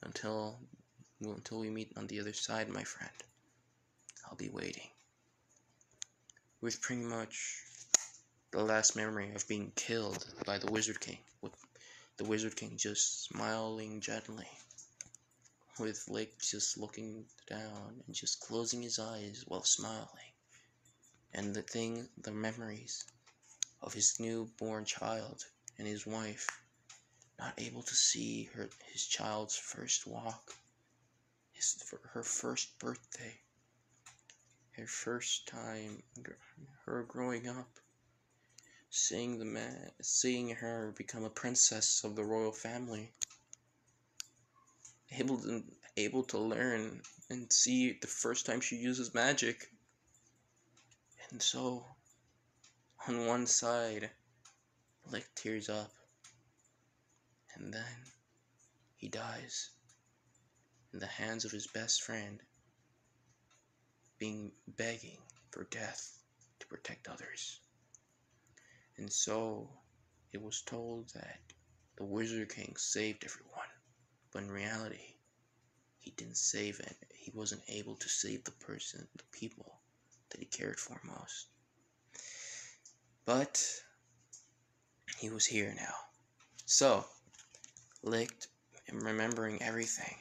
until we meet on the other side, my friend, I'll be waiting. With pretty much the last memory of being killed by the Wizard King, with the Wizard King just smiling gently, with Lick just looking down and just closing his eyes while smiling. And the memories of his newborn child and his wife, not able to see his child's first walk, her first birthday, her first time, her growing up, seeing her become a princess of the royal family, able to learn and see the first time she uses magic. And so, on one side, Lick tears up, and then he dies in the hands of his best friend, begging for death to protect others. And so, it was told that the Wizard King saved everyone, but in reality, he didn't save it. He wasn't able to save the people that he cared for most. But he was here now. So, Lick, remembering everything,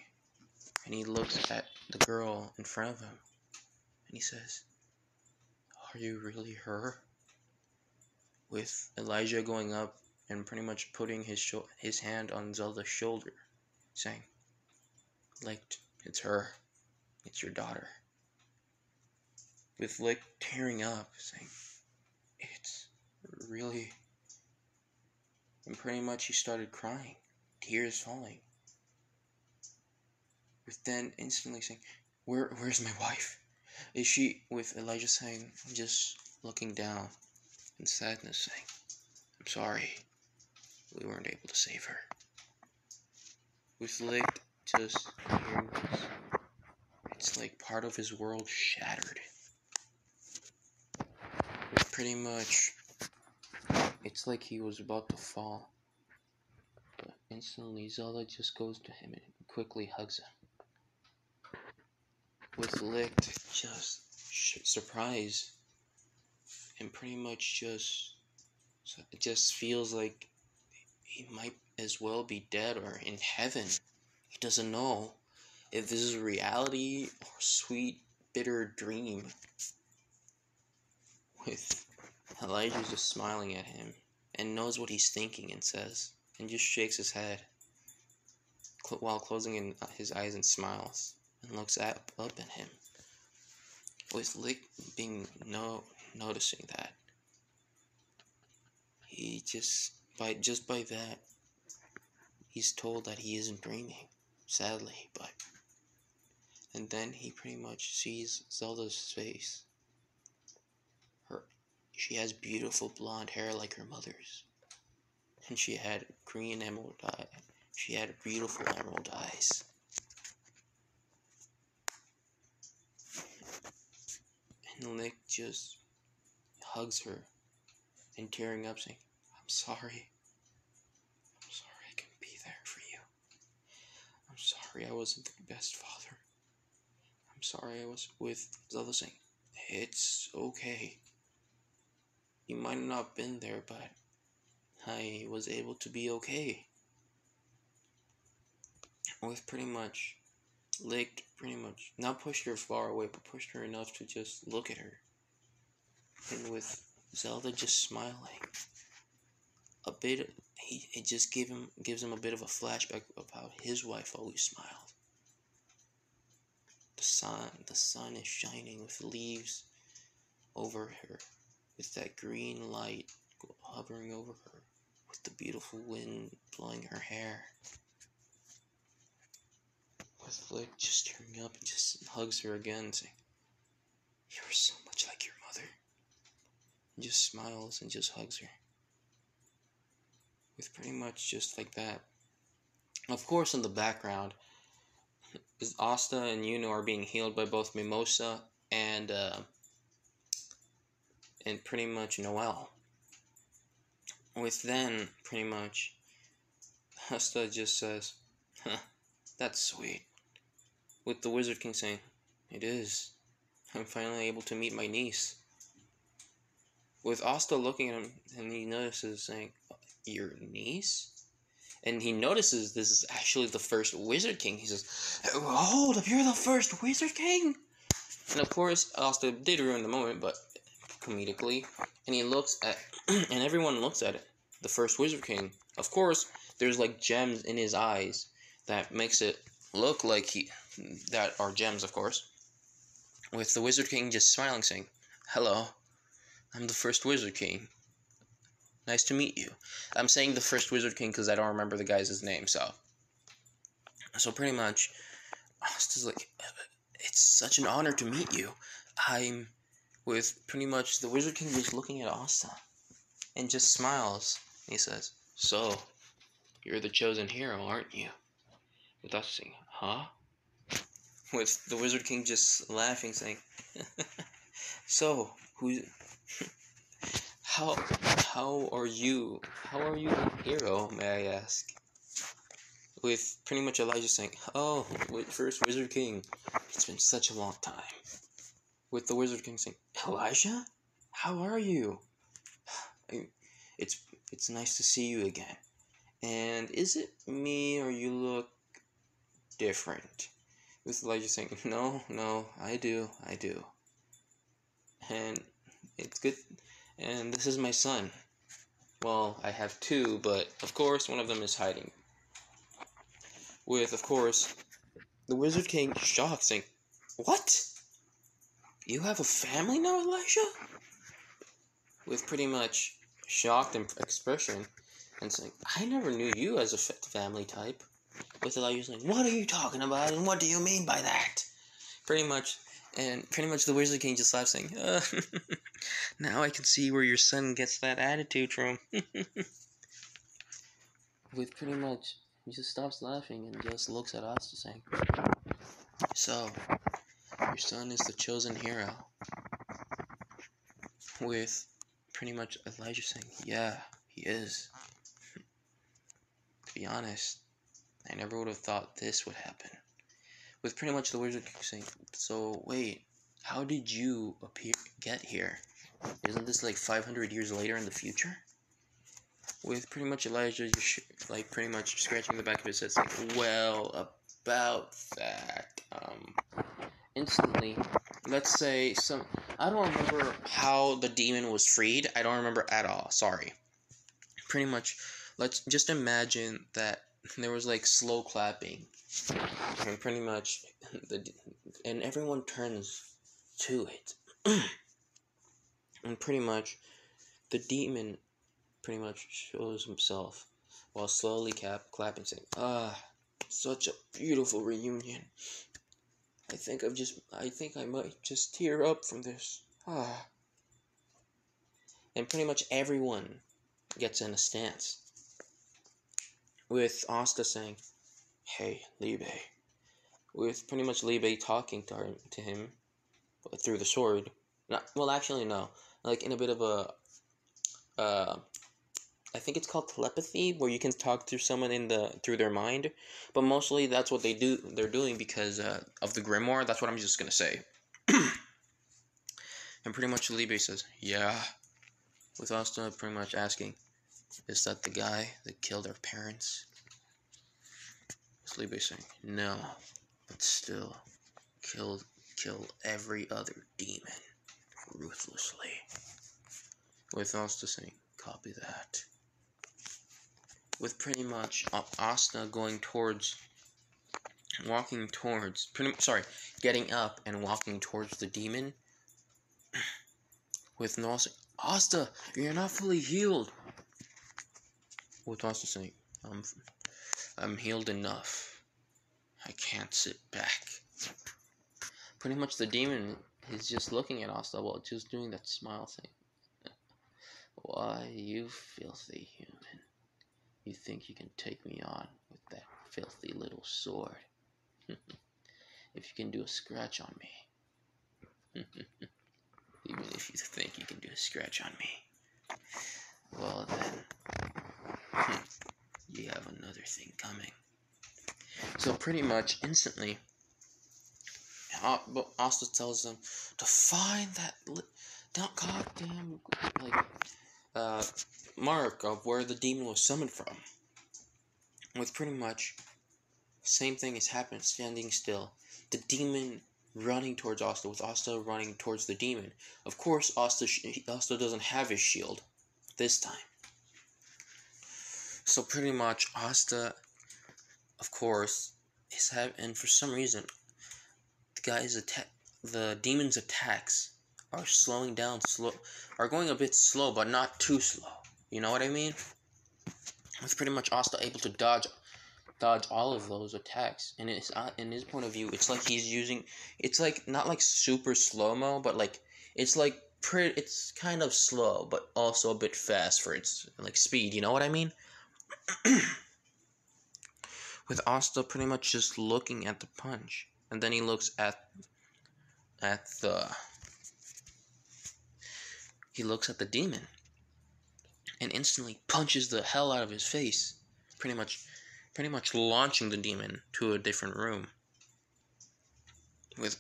and he looks at the girl in front of him, and he says, are you really her? With Elijah going up and pretty much putting his hand on Zelda's shoulder, saying, Lick, it's her. It's your daughter. With Lick tearing up, saying, it's really... And pretty much he started crying, tears falling. With then instantly saying, where's my wife? Is she... With Elijah saying, just looking down in sadness, saying, I'm sorry, we weren't able to save her. With Lick just hearing this, it's like part of his world shattered. With pretty much, it's like he was about to fall. But instantly, Zelda just goes to him and quickly hugs him. With Lick just surprised, and pretty much it just feels like he might as well be dead or in heaven. He doesn't know if this is reality or sweet, bitter dream. With Elijah just smiling at him and knows what he's thinking and says, and just shakes his head while closing his eyes and smiles and looks up at him. With Lick being noticing that, he just by that, he's told that he isn't dreaming, sadly, but... And then he pretty much sees Zelda's face. She has beautiful blonde hair like her mother's. And she had green emerald eyes. She had beautiful emerald eyes. And Lick just hugs her and tearing up, saying, I'm sorry. I'm sorry I couldn't be there for you. I'm sorry I wasn't the best father. I'm sorry I was... With Zelda saying, it's okay. You might have not been there, but I was able to be okay. With pretty much licked, pretty much, not pushed her far away, but pushed her enough to just look at her. And with Zelda just smiling, it just gives him a bit of a flashback of how his wife always smiled. The sun is shining with leaves over her, with that green light hovering over her, with the beautiful wind blowing her hair. With Flick just tearing up and just hugs her again, saying, "You're so much like your mother." And just smiles and just hugs her. With pretty much just like that. Of course, in the background, is Asta and Yuno are being healed by both Mimosa and pretty much Noelle. With then, pretty much, Asta just says, "Huh, that's sweet." With the Wizard King saying, "It is. I'm finally able to meet my niece." With Asta looking at him, and he notices, saying, "Your niece?" And he notices this is actually the first Wizard King. He says, "Hold up, you're the first Wizard King?" And of course, Asta did ruin the moment, but comedically. And he looks at, and everyone looks at it. The first Wizard King. Of course, there's like gems in his eyes that makes it look like that are gems, of course. With the Wizard King just smiling, saying, "Hello, I'm the first Wizard King. Nice to meet you." I'm saying the first Wizard King because I don't remember the guy's name, so pretty much, Asta's like, "It's such an honor to meet you." I'm with pretty much the Wizard King just looking at Asta and just smiles. He says, "So, you're the chosen hero, aren't you?" With Asta saying, "Huh?" With the Wizard King just laughing, saying, "So, how are you the hero, may I ask?" With pretty much Elijah saying, "Oh, first Wizard King, it's been such a long time." With the Wizard King saying, "Elijah, how are you? It's nice to see you again. And is it me or you look different?" With Elijah saying, No, I do. And it's good. And this is my son. Well, I have two, but of course one of them is hiding. With, of course, the Wizard King shocked, saying, "What? You have a family now, Elijah?" With pretty much shocked expression and saying, "I never knew you as a family type." With Elijah saying, "What are you talking about, and what do you mean by that?" Pretty much the Wizard King just laughs, saying, "Now I can see where your son gets that attitude from." With pretty much, he just stops laughing and just looks at us, saying, "So, your son is the chosen hero." With pretty much Elijah saying, "Yeah, he is. To be honest, I never would have thought this would happen." With pretty much the Wizard King saying, "So, wait, how did you get here? Isn't this like 500 years later in the future?" With pretty much Elijah just pretty much scratching the back of his head, saying, "Well, about that, instantly, let's say I don't remember how the demon was freed. I don't remember at all. Sorry. Pretty much, let's just imagine that there was like slow clapping, and pretty much and everyone turns to it, and pretty much the demon pretty much shows himself while slowly clapping, saying, such a beautiful reunion. I think I might just tear up from this. And pretty much everyone gets in a stance. With Asta saying, "Hey, Libe." With pretty much Libe talking to him through the sword. Well, actually, no. Like in a bit of a, I think it's called telepathy, where you can talk to someone through their mind. But mostly that's what they're doing because of the grimoire. That's what I'm just gonna say. And pretty much Libe says, "Yeah." With Asta pretty much asking, "Is that the guy that killed our parents?" With Libe saying, "No, but still kill every other demon ruthlessly. With Asta saying, copy that. With pretty much Asta getting up and walking towards the demon. With Noel saying, Asta, you're not fully healed. With Asta saying, I'm healed enough. I can't sit back. Pretty much the demon is just looking at Asta while just doing that smile thing. Why, you filthy human. You think you can take me on with that filthy little sword? If you can do a scratch on me. Even if you think you can do a scratch on me. Well then, you have another thing coming. So pretty much instantly, Asta tells them to find that goddamn mark of where the demon was summoned from. With pretty much same thing has happened, standing still. The demon running towards Asta, with Asta running towards the demon. Of course, Asta doesn't have his shield this time. So pretty much Asta, of course, and for some reason, the demon's attacks are slowing down, are going a bit slow, but not too slow. You know what I mean? With pretty much Asta able to dodge all of those attacks, and it's in his point of view, it's like he's using, it's like not like super slow-mo, but like it's like it's kind of slow, but also a bit fast for its like speed. You know what I mean? With Asta pretty much just looking at the punch, and then he looks at the demon, and instantly punches the hell out of his face, pretty much launching the demon to a different room. With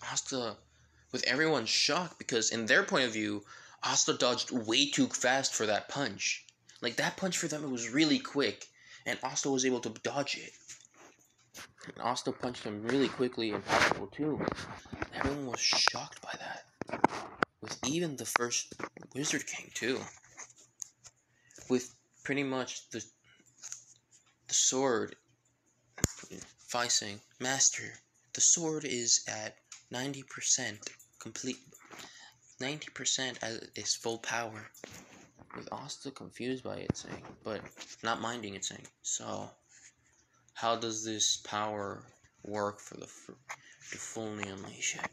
everyone shocked, because in their point of view, Asta dodged way too fast for that punch. Like, that punch for them, it was really quick, and Asta was able to dodge it. And Asta punched him really quickly and powerful too. Everyone was shocked by that. With even the first Wizard King too. With pretty much the sword, Fai saying, Master, the sword is at 90% complete, 90% at its full power. With Asta confused by it saying, but not minding it saying, so how does this power work to fully unleash it?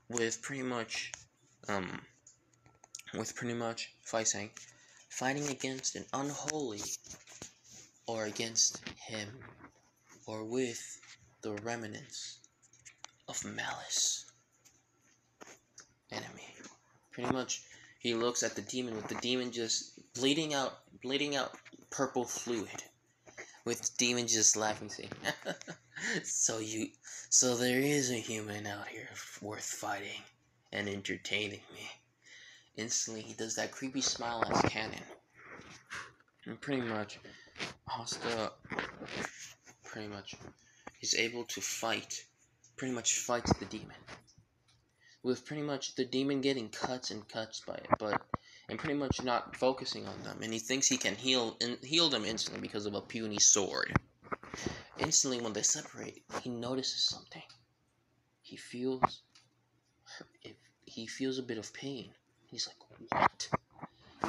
With pretty much Fai saying, fighting against an unholy, or against him, or with the remnants of malice enemy. Pretty much he looks at the demon, with the demon just bleeding out purple fluid, with the demon just laughing saying, so there is a human out here worth fighting and entertaining me. Instantly he does that creepy smile as Canon, and pretty much Asta pretty much is able to fights the demon, with pretty much the demon getting cuts by it, and pretty much not focusing on them, and he thinks he can heal them instantly because of a puny sword. Instantly, when they separate, he notices something. He feels a bit of pain. He's like, what?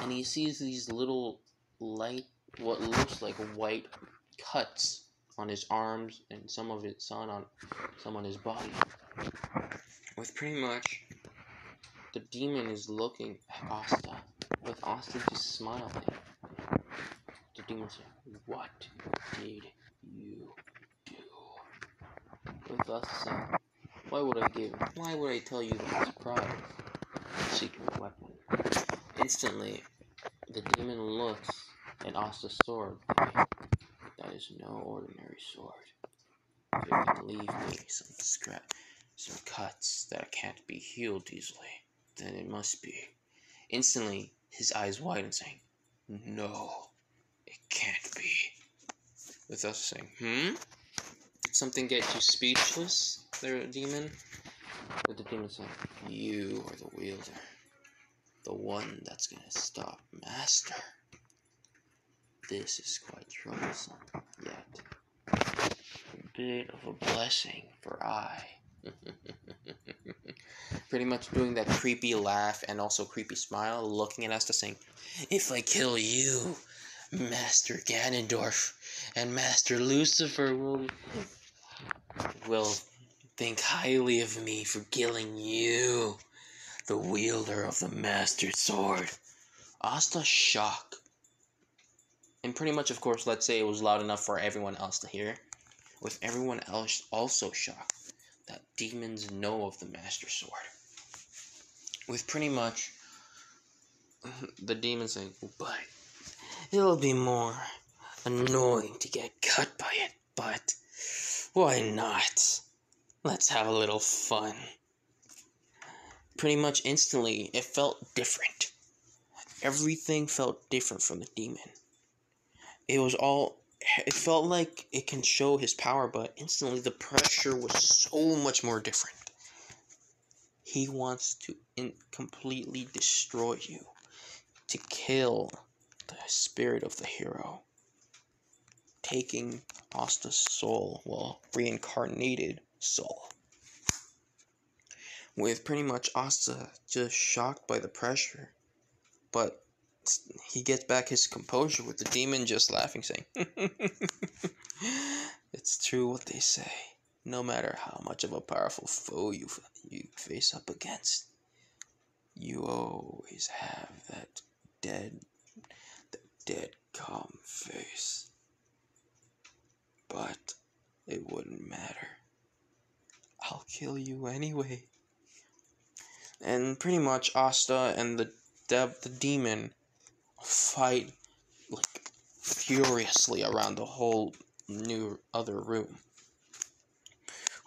And he sees these little what looks like white cuts on his arms, and some on his body. With pretty much the demon is looking at Asta, with Asta just smiling. The demon says, what did you do? With us saying, why would I tell you that surprise? Secret weapon. Instantly, the demon looks at Asta's sword. That is no ordinary sword. If it can leave me some cuts that can't be healed easily, then it must be. Instantly, his eyes widen, saying, no, it can't be. With us saying, something get you speechless, the demon? But the demon said, "You are the wielder. The one that's gonna stop Master. This is quite troublesome, yet a bit of a blessing for I." Pretty much doing that creepy laugh and also creepy smile, looking at Asta saying, "If I kill you, Master Ganondorf and Master Lucifer will think highly of me for killing you, the wielder of the Master Sword." Asta shock. And pretty much, of course, let's say it was loud enough for everyone else to hear. With everyone else also shocked that demons know of the Master Sword. With pretty much the demon saying, "But it'll be more annoying to get cut by it, but why not? Let's have a little fun." Pretty much instantly, it felt different. Everything felt different from the demon. It felt like it can show his power, but instantly the pressure was so much more different. He wants to completely destroy you, to kill the spirit of the hero, taking Asta's soul, well, reincarnated soul. With pretty much Asta just shocked by the pressure, but he gets back his composure with the demon just laughing, saying, "It's true what they say. No matter how much of a powerful foe you face up against, you always have that dead calm face. But it wouldn't matter. I'll kill you anyway." And pretty much Asta and the demon fight like furiously around the whole new other room.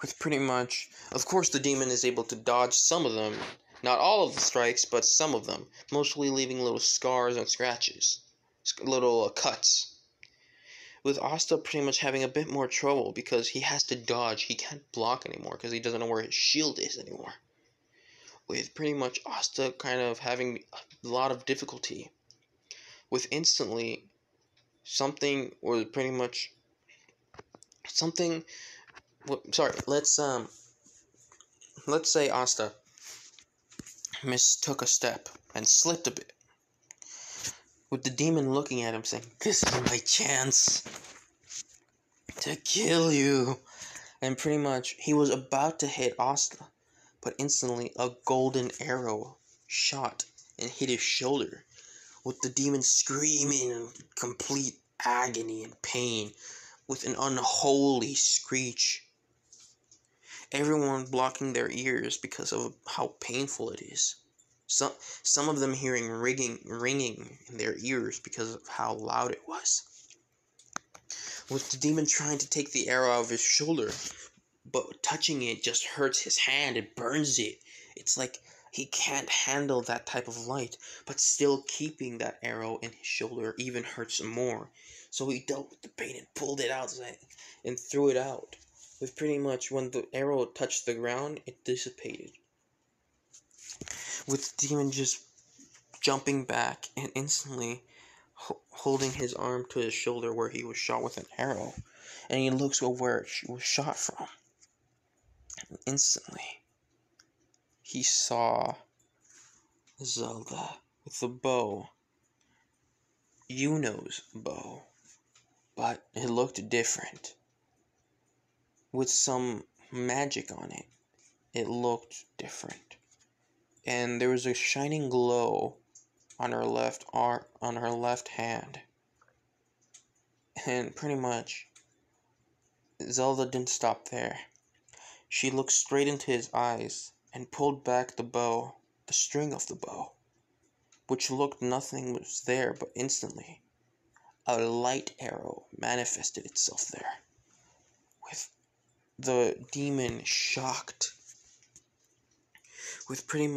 With pretty much, of course, the demon is able to dodge some of them, not all of the strikes, but some of them, mostly leaving little scars and scratches, little cuts. With Asta pretty much having a bit more trouble because he has to dodge, he can't block anymore because he doesn't know where his shield is anymore. With pretty much Asta kind of having a lot of difficulty. With instantly, something was pretty much something. Sorry, let's say Asta mistook a step and slipped a bit. With the demon looking at him saying, "This is my chance to kill you." And pretty much he was about to hit Asta, but instantly a golden arrow shot and hit his shoulder. With the demon screaming in complete agony and pain, with an unholy screech. Everyone blocking their ears because of how painful it is. Some of them hearing ringing in their ears because of how loud it was. With the demon trying to take the arrow out of his shoulder, but touching it just hurts his hand, it burns it. It's like he can't handle that type of light, but still keeping that arrow in his shoulder even hurts more. So he dealt with the pain and pulled it out and threw it out. With pretty much when the arrow touched the ground, it dissipated. With the demon just jumping back and instantly holding his arm to his shoulder where he was shot with an arrow. And he looks at where it was shot from. And instantly, he saw Zelda with the bow. Yuno's bow. But it looked different. With some magic on it. It looked different. And there was a shining glow on her left arm, on her left hand. And pretty much, Zelda didn't stop there. She looked straight into his eyes and pulled back the bow, the string of the bow, which looked nothing was there, but instantly, a light arrow manifested itself there. With the demon shocked. With pretty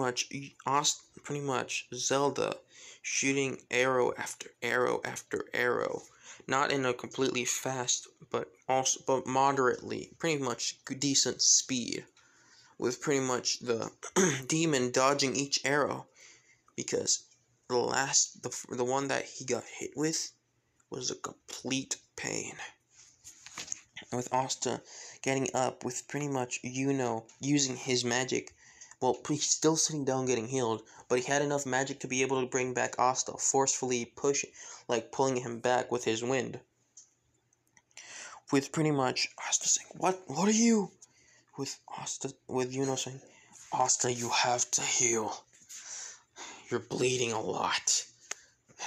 pretty much Zelda shooting arrow after arrow after arrow, not in a completely fast, but moderately, pretty much decent speed, with pretty much the demon dodging each arrow, because the one that he got hit with was a complete pain. With Asta getting up with pretty much, using his magic. Well, he's still sitting down getting healed, but he had enough magic to be able to bring back Asta, forcefully pulling him back with his wind. With pretty much Asta saying, What are you? With Yuno saying, Asta, you have to heal. You're bleeding a lot.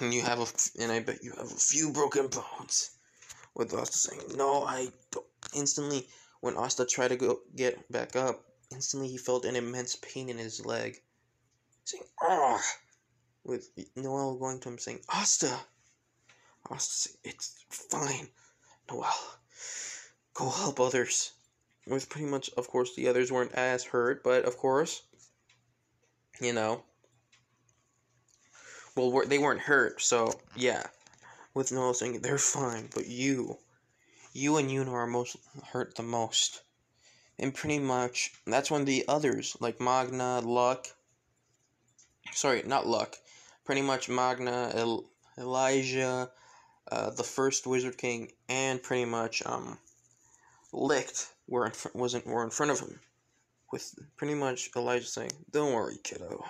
And I bet you have a few broken bones. With Asta saying, no, I don't. Instantly, when Asta tried to get back up, instantly he felt an immense pain in his leg. Saying, ah! With Noel going to him saying, Asta! Asta saying, it's fine, Noel. Go help others. With pretty much, of course, the others weren't as hurt, but of course, well, they weren't hurt, so, yeah. With Noel saying, they're fine, but you and Yuno are most hurt the most. And pretty much, that's when the others, like Magna, pretty much Magna, Elijah, the first Wizard King, and pretty much, Licht were in front of him. With pretty much Elijah saying, don't worry, kiddo.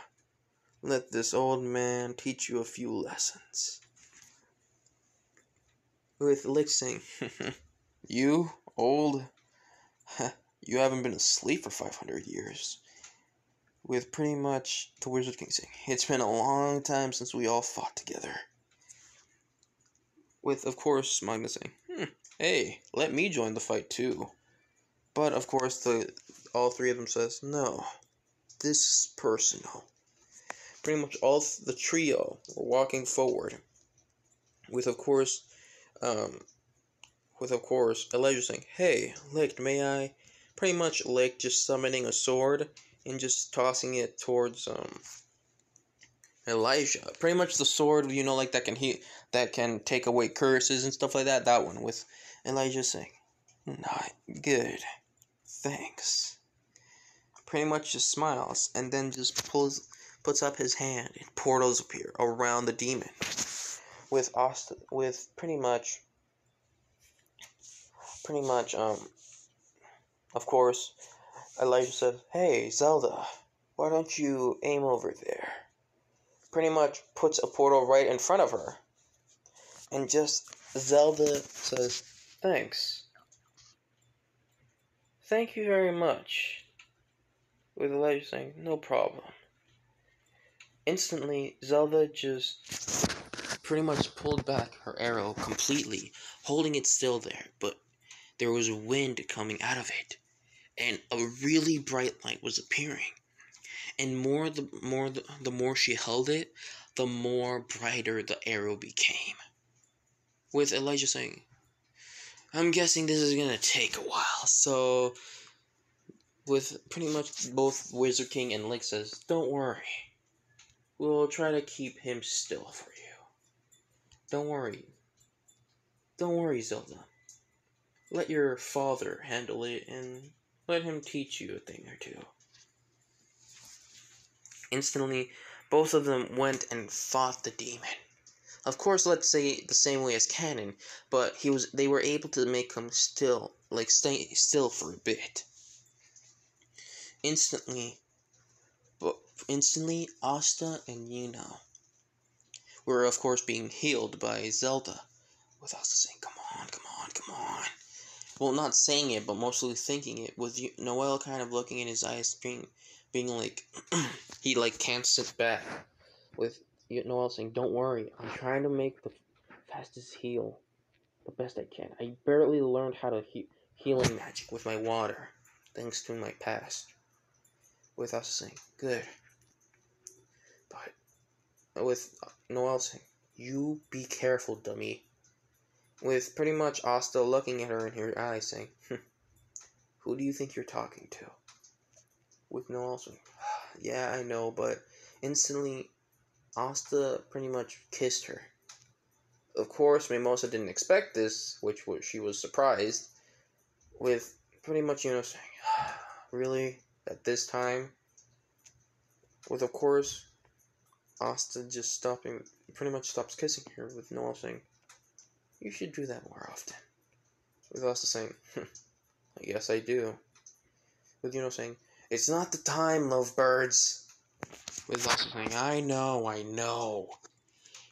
Let this old man teach you a few lessons. With Licht saying, you, old? You haven't been asleep for 500 years. With pretty much the Wizard King saying, it's been a long time since we all fought together. With, of course, Magna saying, hey, let me join the fight too. But, of course, all three of them says, no, this is personal. Pretty much all the trio were walking forward. With, of course, Elijah saying, hey, Licht, may I? Pretty much Licht just summoning a sword and just tossing it towards, Elijah. Pretty much the sword, like that can take away curses and stuff like that. That one, with Elijah saying, not good. Thanks. Pretty much just smiles and then just puts up his hand and portals appear around the demon. With pretty much, of course, Elijah says, hey, Zelda, why don't you aim over there? Pretty much puts a portal right in front of her. And just Zelda says, thanks. Thank you very much. With Elijah saying, no problem. Instantly, Zelda just pretty much pulled back her arrow completely, holding it still there, but there was wind coming out of it, and a really bright light was appearing. And the more she held it, the more brighter the arrow became. With Elijah saying, I'm guessing this is gonna take a while, so with pretty much both Wizard King and Licht says, don't worry. We'll try to keep him still for you. Don't worry. Don't worry, Zelda. Let your father handle it and let him teach you a thing or two. Instantly, both of them went and fought the demon. Of course, let's say the same way as Canon, but they were able to make him still, stay still for a bit. Instantly, Asta and Yuno were, of course, being healed by Zelda, with Asta saying, come on, come on, come on. Well, not saying it, but mostly thinking it, with Noel kind of looking in his eyes, being like, he, can't sit back, with Noel saying, don't worry, I'm trying to make the fastest heal the best I can. I barely learned how to healing magic with my water, thanks to my past. With us saying, good. But with Noel saying, you be careful, dummy. With pretty much Asta looking at her in her eyes saying, who do you think you're talking to? With Noel saying, yeah, I know, but instantly Asta pretty much kissed her. Of course, Mimosa didn't expect this, she was surprised, with pretty much, saying, really? At this time? With, of course, Asta just pretty much stops kissing her, with Noel saying, you should do that more often. With Asta saying, I guess I do. With saying, it's not the time, lovebirds. With Asta saying, I know.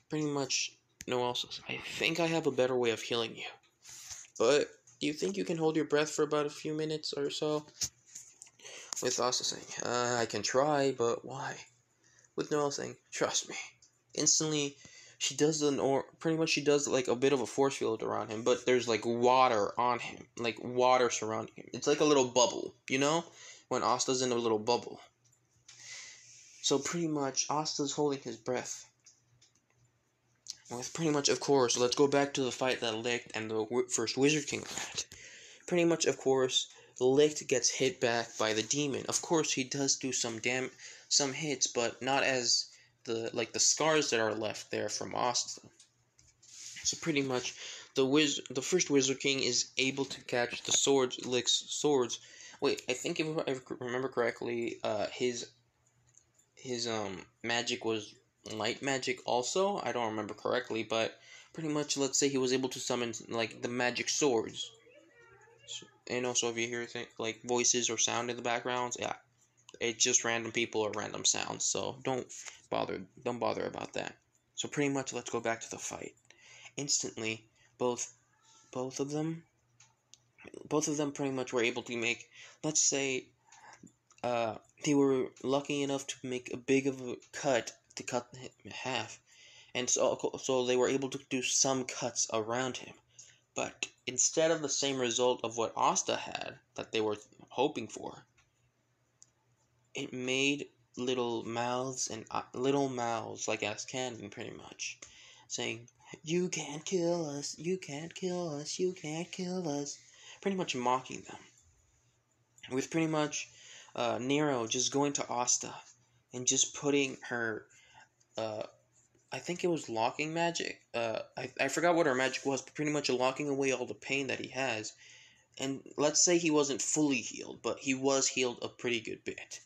Pretty much, Noel says, I think I have a better way of healing you. But, do you think you can hold your breath for about a few minutes or so? With Asta saying, I can try, but why? With Noel saying, trust me. Instantly, she does she does like a bit of a force field around him, but there's like water on him, like water surrounding him. It's like a little bubble, when Asta's in a little bubble. So pretty much, Asta's holding his breath. With pretty much, of course, let's go back to the fight that Licht and the first Wizard King had. Pretty much, of course, Licht gets hit back by the demon. Of course, he does do some hits, but not as the scars that are left there from Asta. So pretty much, the first Wizard King is able to catch the Licht's swords. Wait, I think if I remember correctly, his magic was light magic also. I don't remember correctly, but pretty much, let's say he was able to summon like the magic swords. And also, if you hear like voices or sound in the background, yeah, it's just random people or random sounds. So don't bother about that. So pretty much, let's go back to the fight. Instantly, both of them pretty much were able to make, let's say, they were lucky enough to make a big of a cut to cut him in half, and so they were able to do some cuts around him. But instead of the same result of what Asta had that they were hoping for, it made little mouths like as cannon, pretty much, saying, "You can't kill us, you can't kill us, you can't kill us," pretty much mocking them. With pretty much Nero just going to Asta and just putting her, I think it was locking magic. I forgot what her magic was, but pretty much locking away all the pain that he has. And let's say he wasn't fully healed, but he was healed a pretty good bit.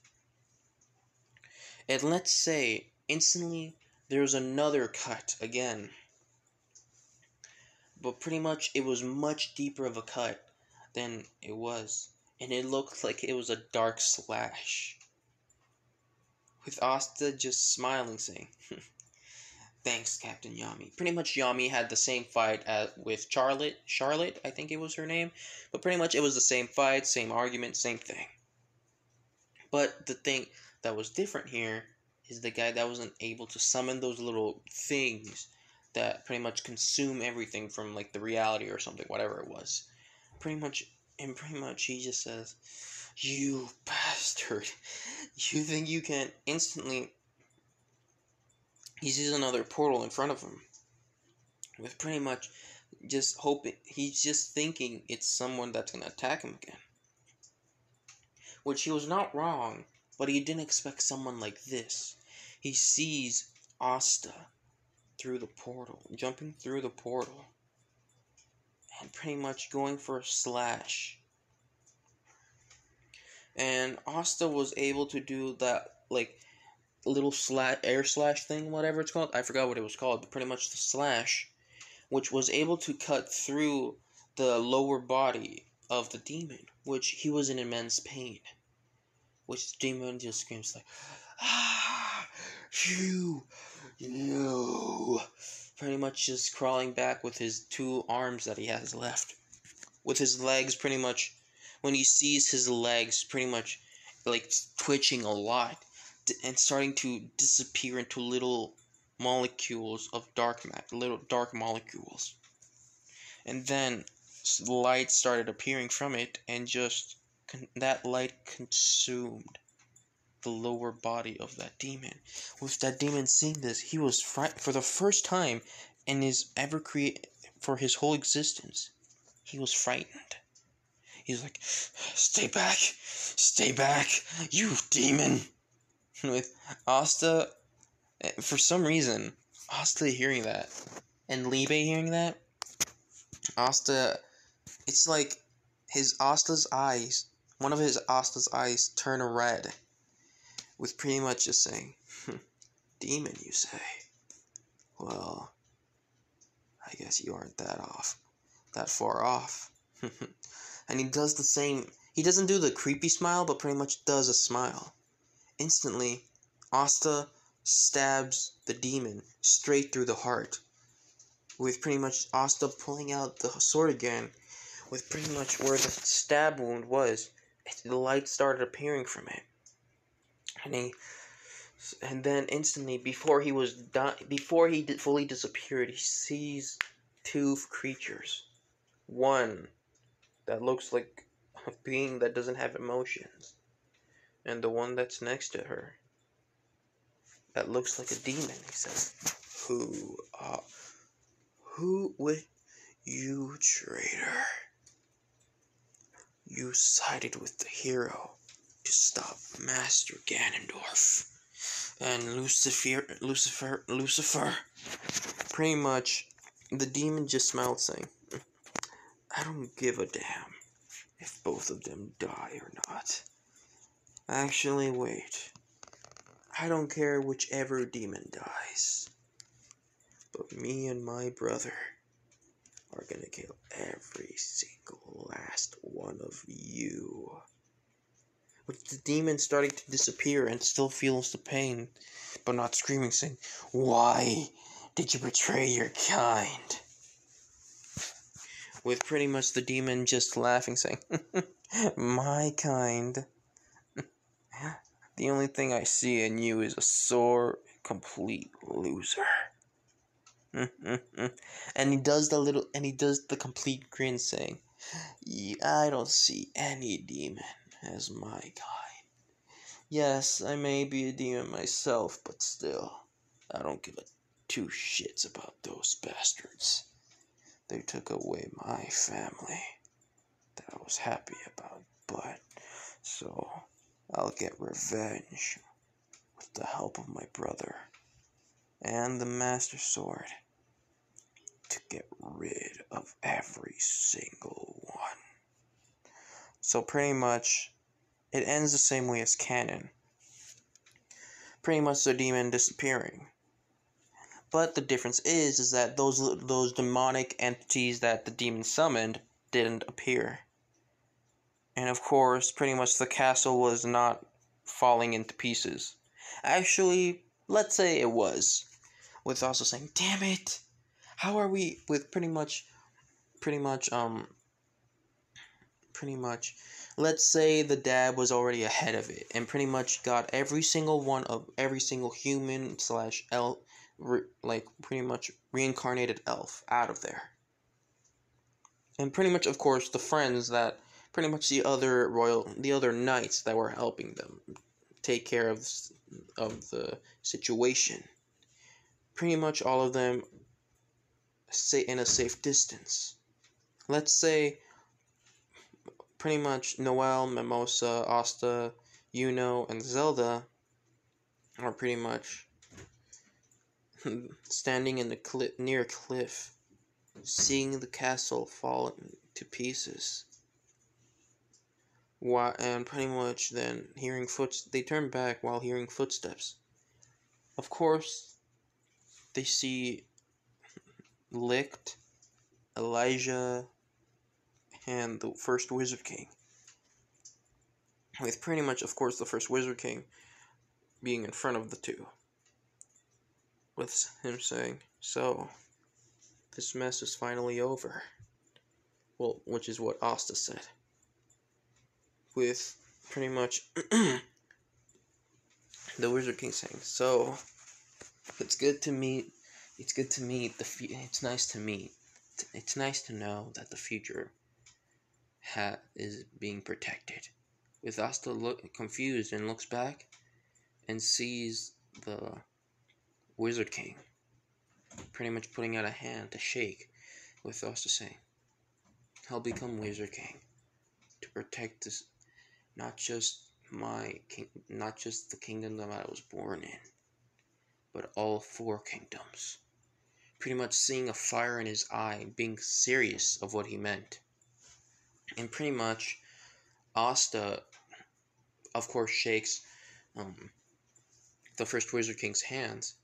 And let's say instantly there's another cut again. But pretty much it was much deeper of a cut than it was. And it looked like it was a dark slash. With Asta just smiling, saying, thanks, Captain Yami. Pretty much Yami had the same fight with Charlotte. Charlotte, I think it was her name. But pretty much it was the same fight, same argument, same thing. But the thing that was different here is the guy that wasn't able to summon those little things that pretty much consume everything from like the reality or something, whatever it was. Pretty much he just says, you bastard. You think you can instantly... He sees another portal in front of him. With pretty much just hoping... He's just thinking it's someone that's going to attack him again. Which he was not wrong, but he didn't expect someone like this. He sees Asta through the portal, jumping through the portal, and pretty much going for a slash. And Asta was able to do that, like, little air slash thing, whatever it's called. I forgot what it was called, but pretty much the slash, which was able to cut through the lower body of the demon, which he was in immense pain. Which the demon just screams like, ah, you, pretty much just crawling back with his 2 arms that he has left. With his legs pretty much, when he sees his legs pretty much like twitching a lot and starting to disappear into little molecules of little dark molecules. And then light started appearing from it, and just that light consumed the lower body of that demon. With that demon seeing this, he was frightened for the first time in his for his whole existence. He was frightened. He's like, stay back, you demon. With Asta, for some reason, Asta hearing that, and Libe hearing that, Asta, it's like his Asta's eyes, one of his Asta's eyes turn red, with pretty much just saying, demon, you say? Well, I guess you aren't that far off. And he does the same, he doesn't do the creepy smile, but pretty much does a smile. Instantly, Asta stabs the demon straight through the heart, with pretty much Asta pulling out the sword again, with pretty much where the stab wound was, the light started appearing from it. And then instantly, before he fully disappeared, he sees two creatures. One that looks like a being that doesn't have emotions, and the one that's next to her that looks like a demon. He says, Who would you, traitor? You sided with the hero to stop Master Ganondorf. And Lucifer, pretty much, the demon just smiled, saying, I don't give a damn if both of them die or not. Actually, wait. I don't care whichever demon dies. But me and my brother are gonna kill every single last one of you. With the demon starting to disappear and still feels the pain, but not screaming, saying, Why did you betray your kind? With pretty much the demon just laughing, saying, My kind. The only thing I see in you is a sore, complete loser. And he does the complete grin, saying, I don't see any demon as my kind. Yes, I may be a demon myself, but still, I don't give a two shits about those bastards. They took away my family that I was happy about, but so I'll get revenge with the help of my brother and the Master Sword to get rid of every single one. So pretty much, it ends the same way as canon. Pretty much the demon disappearing. But the difference is that those demonic entities that the demon summoned didn't appear. And of course, pretty much the castle was not falling into pieces. Actually, let's say it was. With also saying, damn it! How are we with pretty much, let's say the dad was already ahead of it and pretty much got every single human slash elf, pretty much reincarnated elf out of there. And pretty much, of course, the friends that, pretty much the other knights that were helping them take care of the situation. Pretty much all of them stay in a safe distance. Let's say pretty much Noelle, Mimosa, Asta, Yuno, and Zelda are pretty much standing in the near a cliff, seeing the castle fall to pieces. And pretty much then they turn back while hearing footsteps. Of course, they see Licht, Elijah, and the first Wizard King. With pretty much, of course, the first Wizard King being in front of the two. With him saying, so, this mess is finally over. Well, which is what Asta said. With pretty much the Wizard King saying, so, it's nice to know that the future is being protected. With Asta confused and looks back and sees the Wizard King pretty much putting out a hand to shake, with Asta saying, I'll become Wizard King to protect this, not just not just the kingdom that I was born in, but all 4 kingdoms. Pretty much seeing a fire in his eye, being serious of what he meant. And pretty much, Asta, of course, shakes the first Wizard King's hands,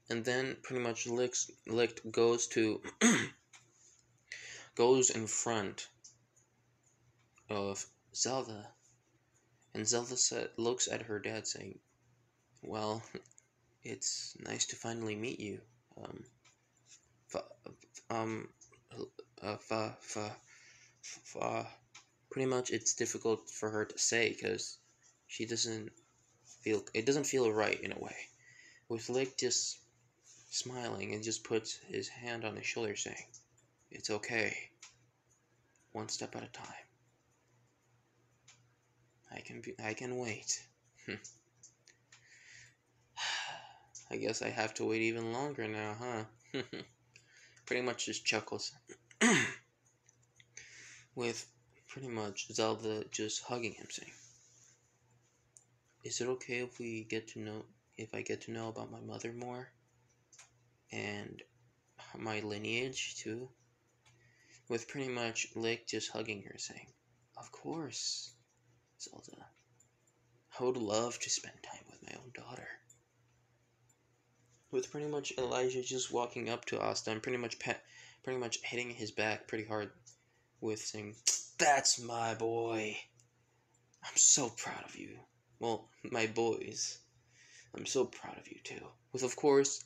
and then pretty much goes in front of Zelda, and Zelda looks at her dad saying, "Well, it's nice to finally meet you. Pretty much it's difficult for her to say because she doesn't feel right in a way. With Lick just smiling and just puts his hand on his shoulder saying, "It's okay. One step at a time. I can wait." I guess I have to wait even longer now, huh? Pretty much just chuckles. With pretty much Zelda just hugging him saying, "Is it okay if I get to know about my mother more? And my lineage too?" With pretty much Lick just hugging her saying, "Of course, Zelda. I would love to spend time with my own daughter." With pretty much Elijah just walking up to Asta and pretty much hitting his back pretty hard with saying, "That's my boy. I'm so proud of you. Well, my boys. I'm so proud of you too." With of course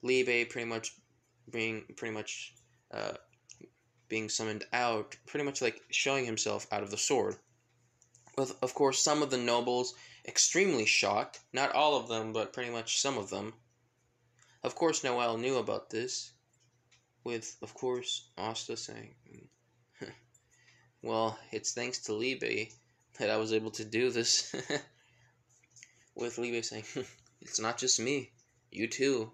Libe being summoned out, pretty much like showing himself out of the sword. With of course some of the nobles extremely shocked, not all of them, but pretty much some of them. Of course Noel knew about this, with of course Asta saying, "Well, it's thanks to Libe that I was able to do this." With Libe saying, "It's not just me, you too,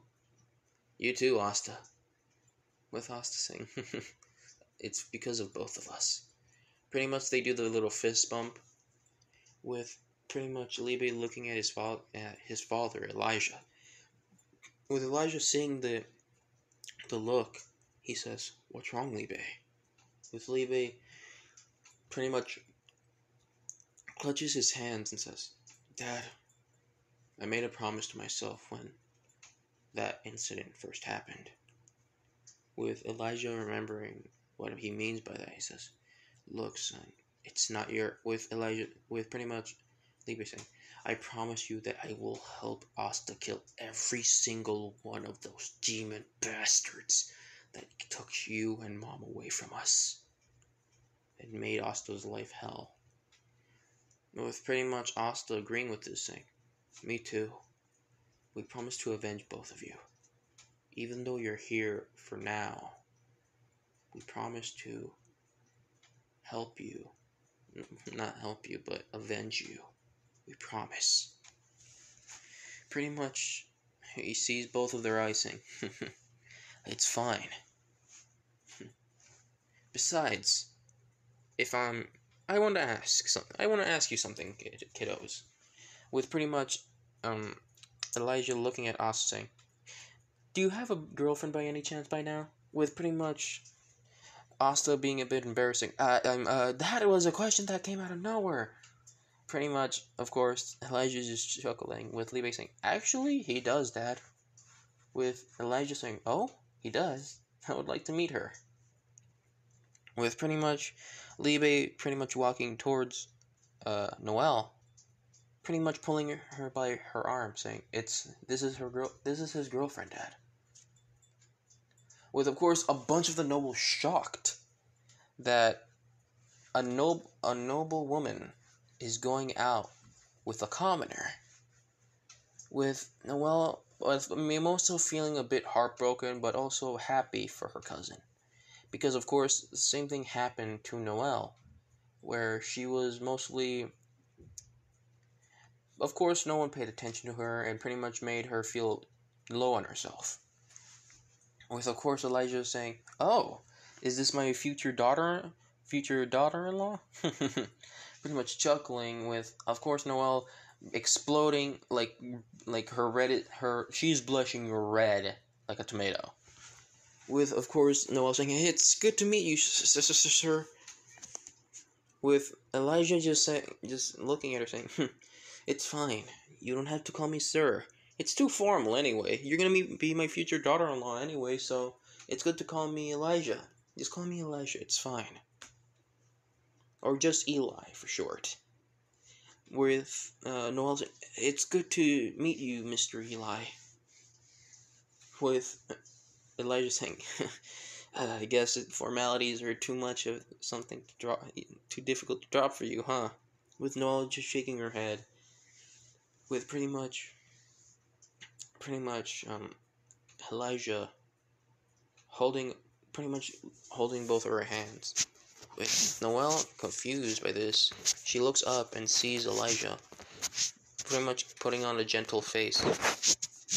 Asta." With Asta saying, "It's because of both of us." Pretty much they do the little fist bump, with pretty much Libe looking at his father, Elijah. With Elijah seeing the look, he says, "What's wrong, Libe?" With Libe pretty much clutches his hands and says, "Dad, I made a promise to myself when that incident first happened." With Elijah remembering what he means by that, he says, "Look, son, it's not your..." With Elijah, with pretty much Libe saying, "I promise you that I will help Asta kill every single one of those demon bastards that took you and Mom away from us and made Asta's life hell." With pretty much Asta agreeing with this, saying, "Me too. We promise to avenge both of you. Even though you're here for now, we promise to help you. Not help you, but avenge you. We promise." Pretty much, he sees both of their eyes saying, "It's fine. Besides, I want to ask something. I want to ask you something, kiddos." With pretty much, Elijah looking at Asta saying, "Do you have a girlfriend by any chance by now?" With pretty much Asta being a bit embarrassing. That was a question that came out of nowhere." Pretty much, of course, Elijah just chuckling, with Libe saying, "Actually, he does, Dad." With Elijah saying, "Oh, he does? I would like to meet her." With pretty much Libe pretty much walking towards Noelle, pretty much pulling her by her arm, saying, This is his girlfriend, Dad." With of course a bunch of the nobles shocked that a noble woman is going out with a commoner. With Noelle, I'm also feeling a bit heartbroken, but also happy for her cousin. Because, of course, the same thing happened to Noelle, where she was mostly... Of course, no one paid attention to her and pretty much made her feel low on herself. With, of course, Elijah saying, "Oh, is this my future daughter-in-law?" pretty much chuckling with, of course, Noelle exploding like she's blushing red like a tomato. With, of course, Noelle saying, "Hey, it's good to meet you, sir." With Elijah just looking at her saying, "It's fine. You don't have to call me sir. It's too formal anyway. You're gonna be my future daughter-in-law anyway, so it's good to call me Elijah. Just call me Elijah. It's fine. Or just Eli for short." With Noelle saying, "It's good to meet you, Mr. Eli." With Elijah saying, "I guess formalities are too much of something to drop, too difficult to drop for you, huh?" With Noelle just shaking her head. With pretty much, Elijah pretty much holding both of her hands. With Noelle confused by this, she looks up and sees Elijah pretty much putting on a gentle face.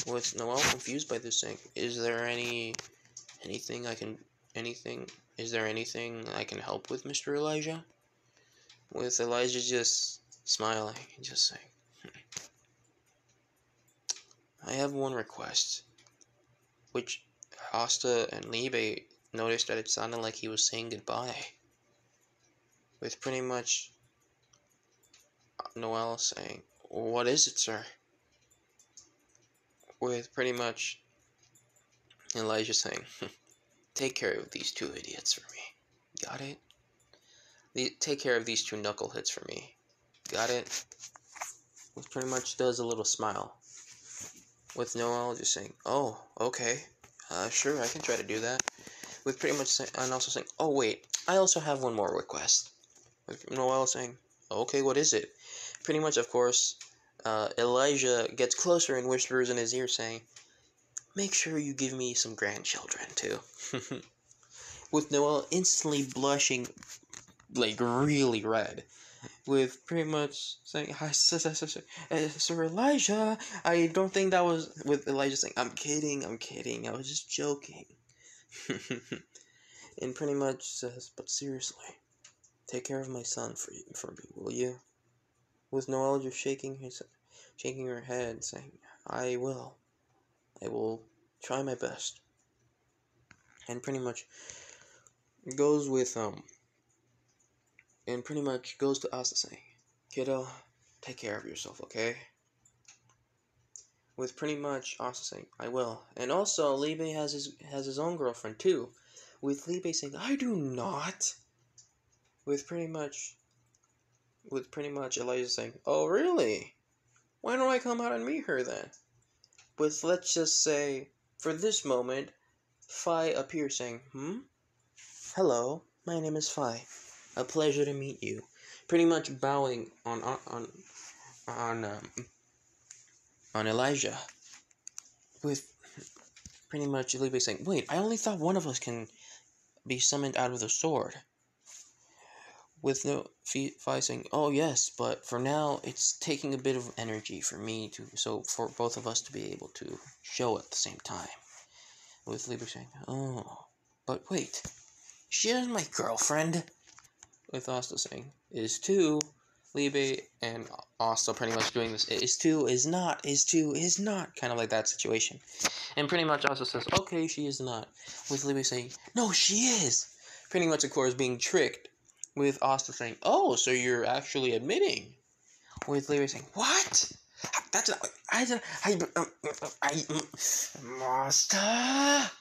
With Noelle confused by this, saying, "Is there anything I can help with, Mr. Elijah?" With Elijah just smiling and just saying, "I have one request," which Asta and Liebe noticed that it sounded like he was saying goodbye. With pretty much Noelle saying, "What is it, sir?" With pretty much Elijah saying, "Take care of these two idiots for me. Got it? Take care of these two knuckleheads for me. Got it?" Which pretty much does a little smile. With Noelle just saying, "Oh, okay. Sure, I can try to do that." With pretty much and also saying, "Oh, wait, I also have one more request." With Noelle saying, "Okay, what is it?" Pretty much, of course, Elijah gets closer and whispers in his ear saying, "Make sure you give me some grandchildren, too." With Noelle instantly blushing, like, really red. With pretty much saying, "Hi, Sir Elijah, I don't think that was..." With Elijah saying, I'm kidding, I was just joking." And pretty much says, "But seriously, take care of my son for me, will you?" With Noelle just shaking her head, saying, I will try my best." And pretty much goes with, and pretty much goes to Asta saying, "Kiddo, take care of yourself, okay?" With pretty much Asta saying, "I will." And also, Liebe has his own girlfriend, too. With Liebe saying, "I do not." With pretty much Elijah saying, "Oh, really? Why don't I come out and meet her, then?" With, let's just say, for this moment, Phi appears saying, "Hello, my name is Phi. A pleasure to meet you." Pretty much bowing on Elijah. With pretty much Liebe saying, "Wait, I only thought one of us can be summoned out of the sword." With no Phi saying, "Oh yes, but for now it's taking a bit of energy for for both of us to be able to show at the same time." With Liebe saying, "Oh, but wait, she is my girlfriend." With Asta saying, "Is too." Liebe and Asta pretty much doing this, "Is too, is not, is too, is not," kind of like that situation. And pretty much Asta says, "Okay, she is not." With Liebe saying, "No, she is." Pretty much, of course, being tricked. With Asta saying, "Oh, so you're actually admitting." With Liebe saying, "What? That's not... Asta."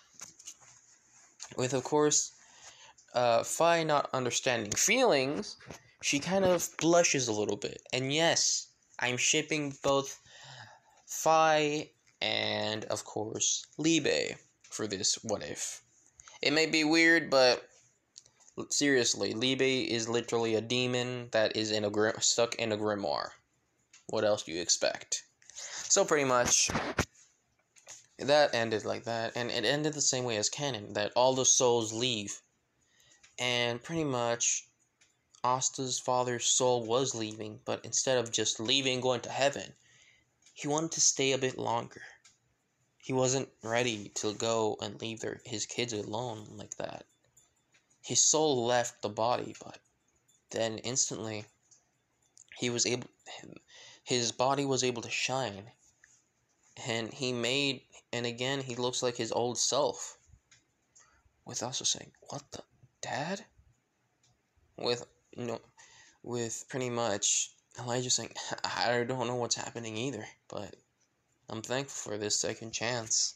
With, of course, Phi not understanding feelings, she kind of blushes a little bit. And yes, I'm shipping both Phi and, of course, Liebe for this what if. It may be weird, but seriously, Liebe is literally a demon that is stuck in a grimoire. What else do you expect? So pretty much, that ended like that, and it ended the same way as canon, that all the souls leave. And pretty much, Asta's father's soul was leaving, but instead of just leaving, going to heaven, he wanted to stay a bit longer. He wasn't ready to go and leave his kids alone like that. His soul left the body, but then instantly, he was able, his body was able to shine, and and again, he looks like his old self. With also saying, "What the, Dad?" With, you know, with pretty much Elijah saying, "I don't know what's happening either, but I'm thankful for this second chance.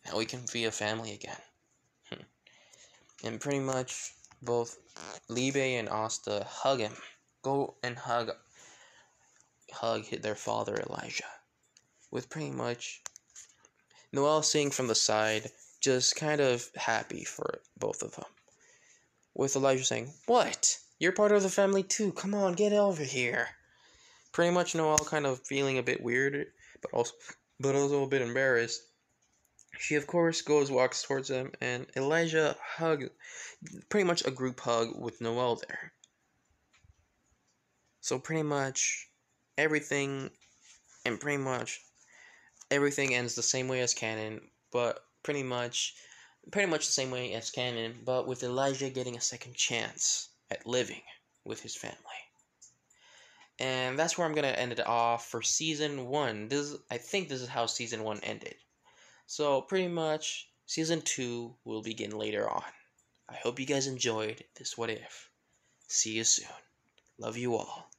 Now we can be a family again." And pretty much both Libe and Asta hug him. Go and hug their father Elijah. With pretty much Noel seeing from the side, just kind of happy for both of them. With Elijah saying, "What? You're part of the family too. Come on, get over here." Pretty much Noel kind of feeling a bit weird, but also a bit embarrassed. She of course walks towards him, and Elijah pretty much a group hug with Noel there. So pretty much everything and pretty much everything ends the same way as canon, but pretty much the same way as canon, but with Elijah getting a second chance at living with his family. And that's where I'm gonna end it off for season 1. I think this is how season 1 ended. So pretty much season 2 will begin later on. I hope you guys enjoyed this What If. See you soon. Love you all.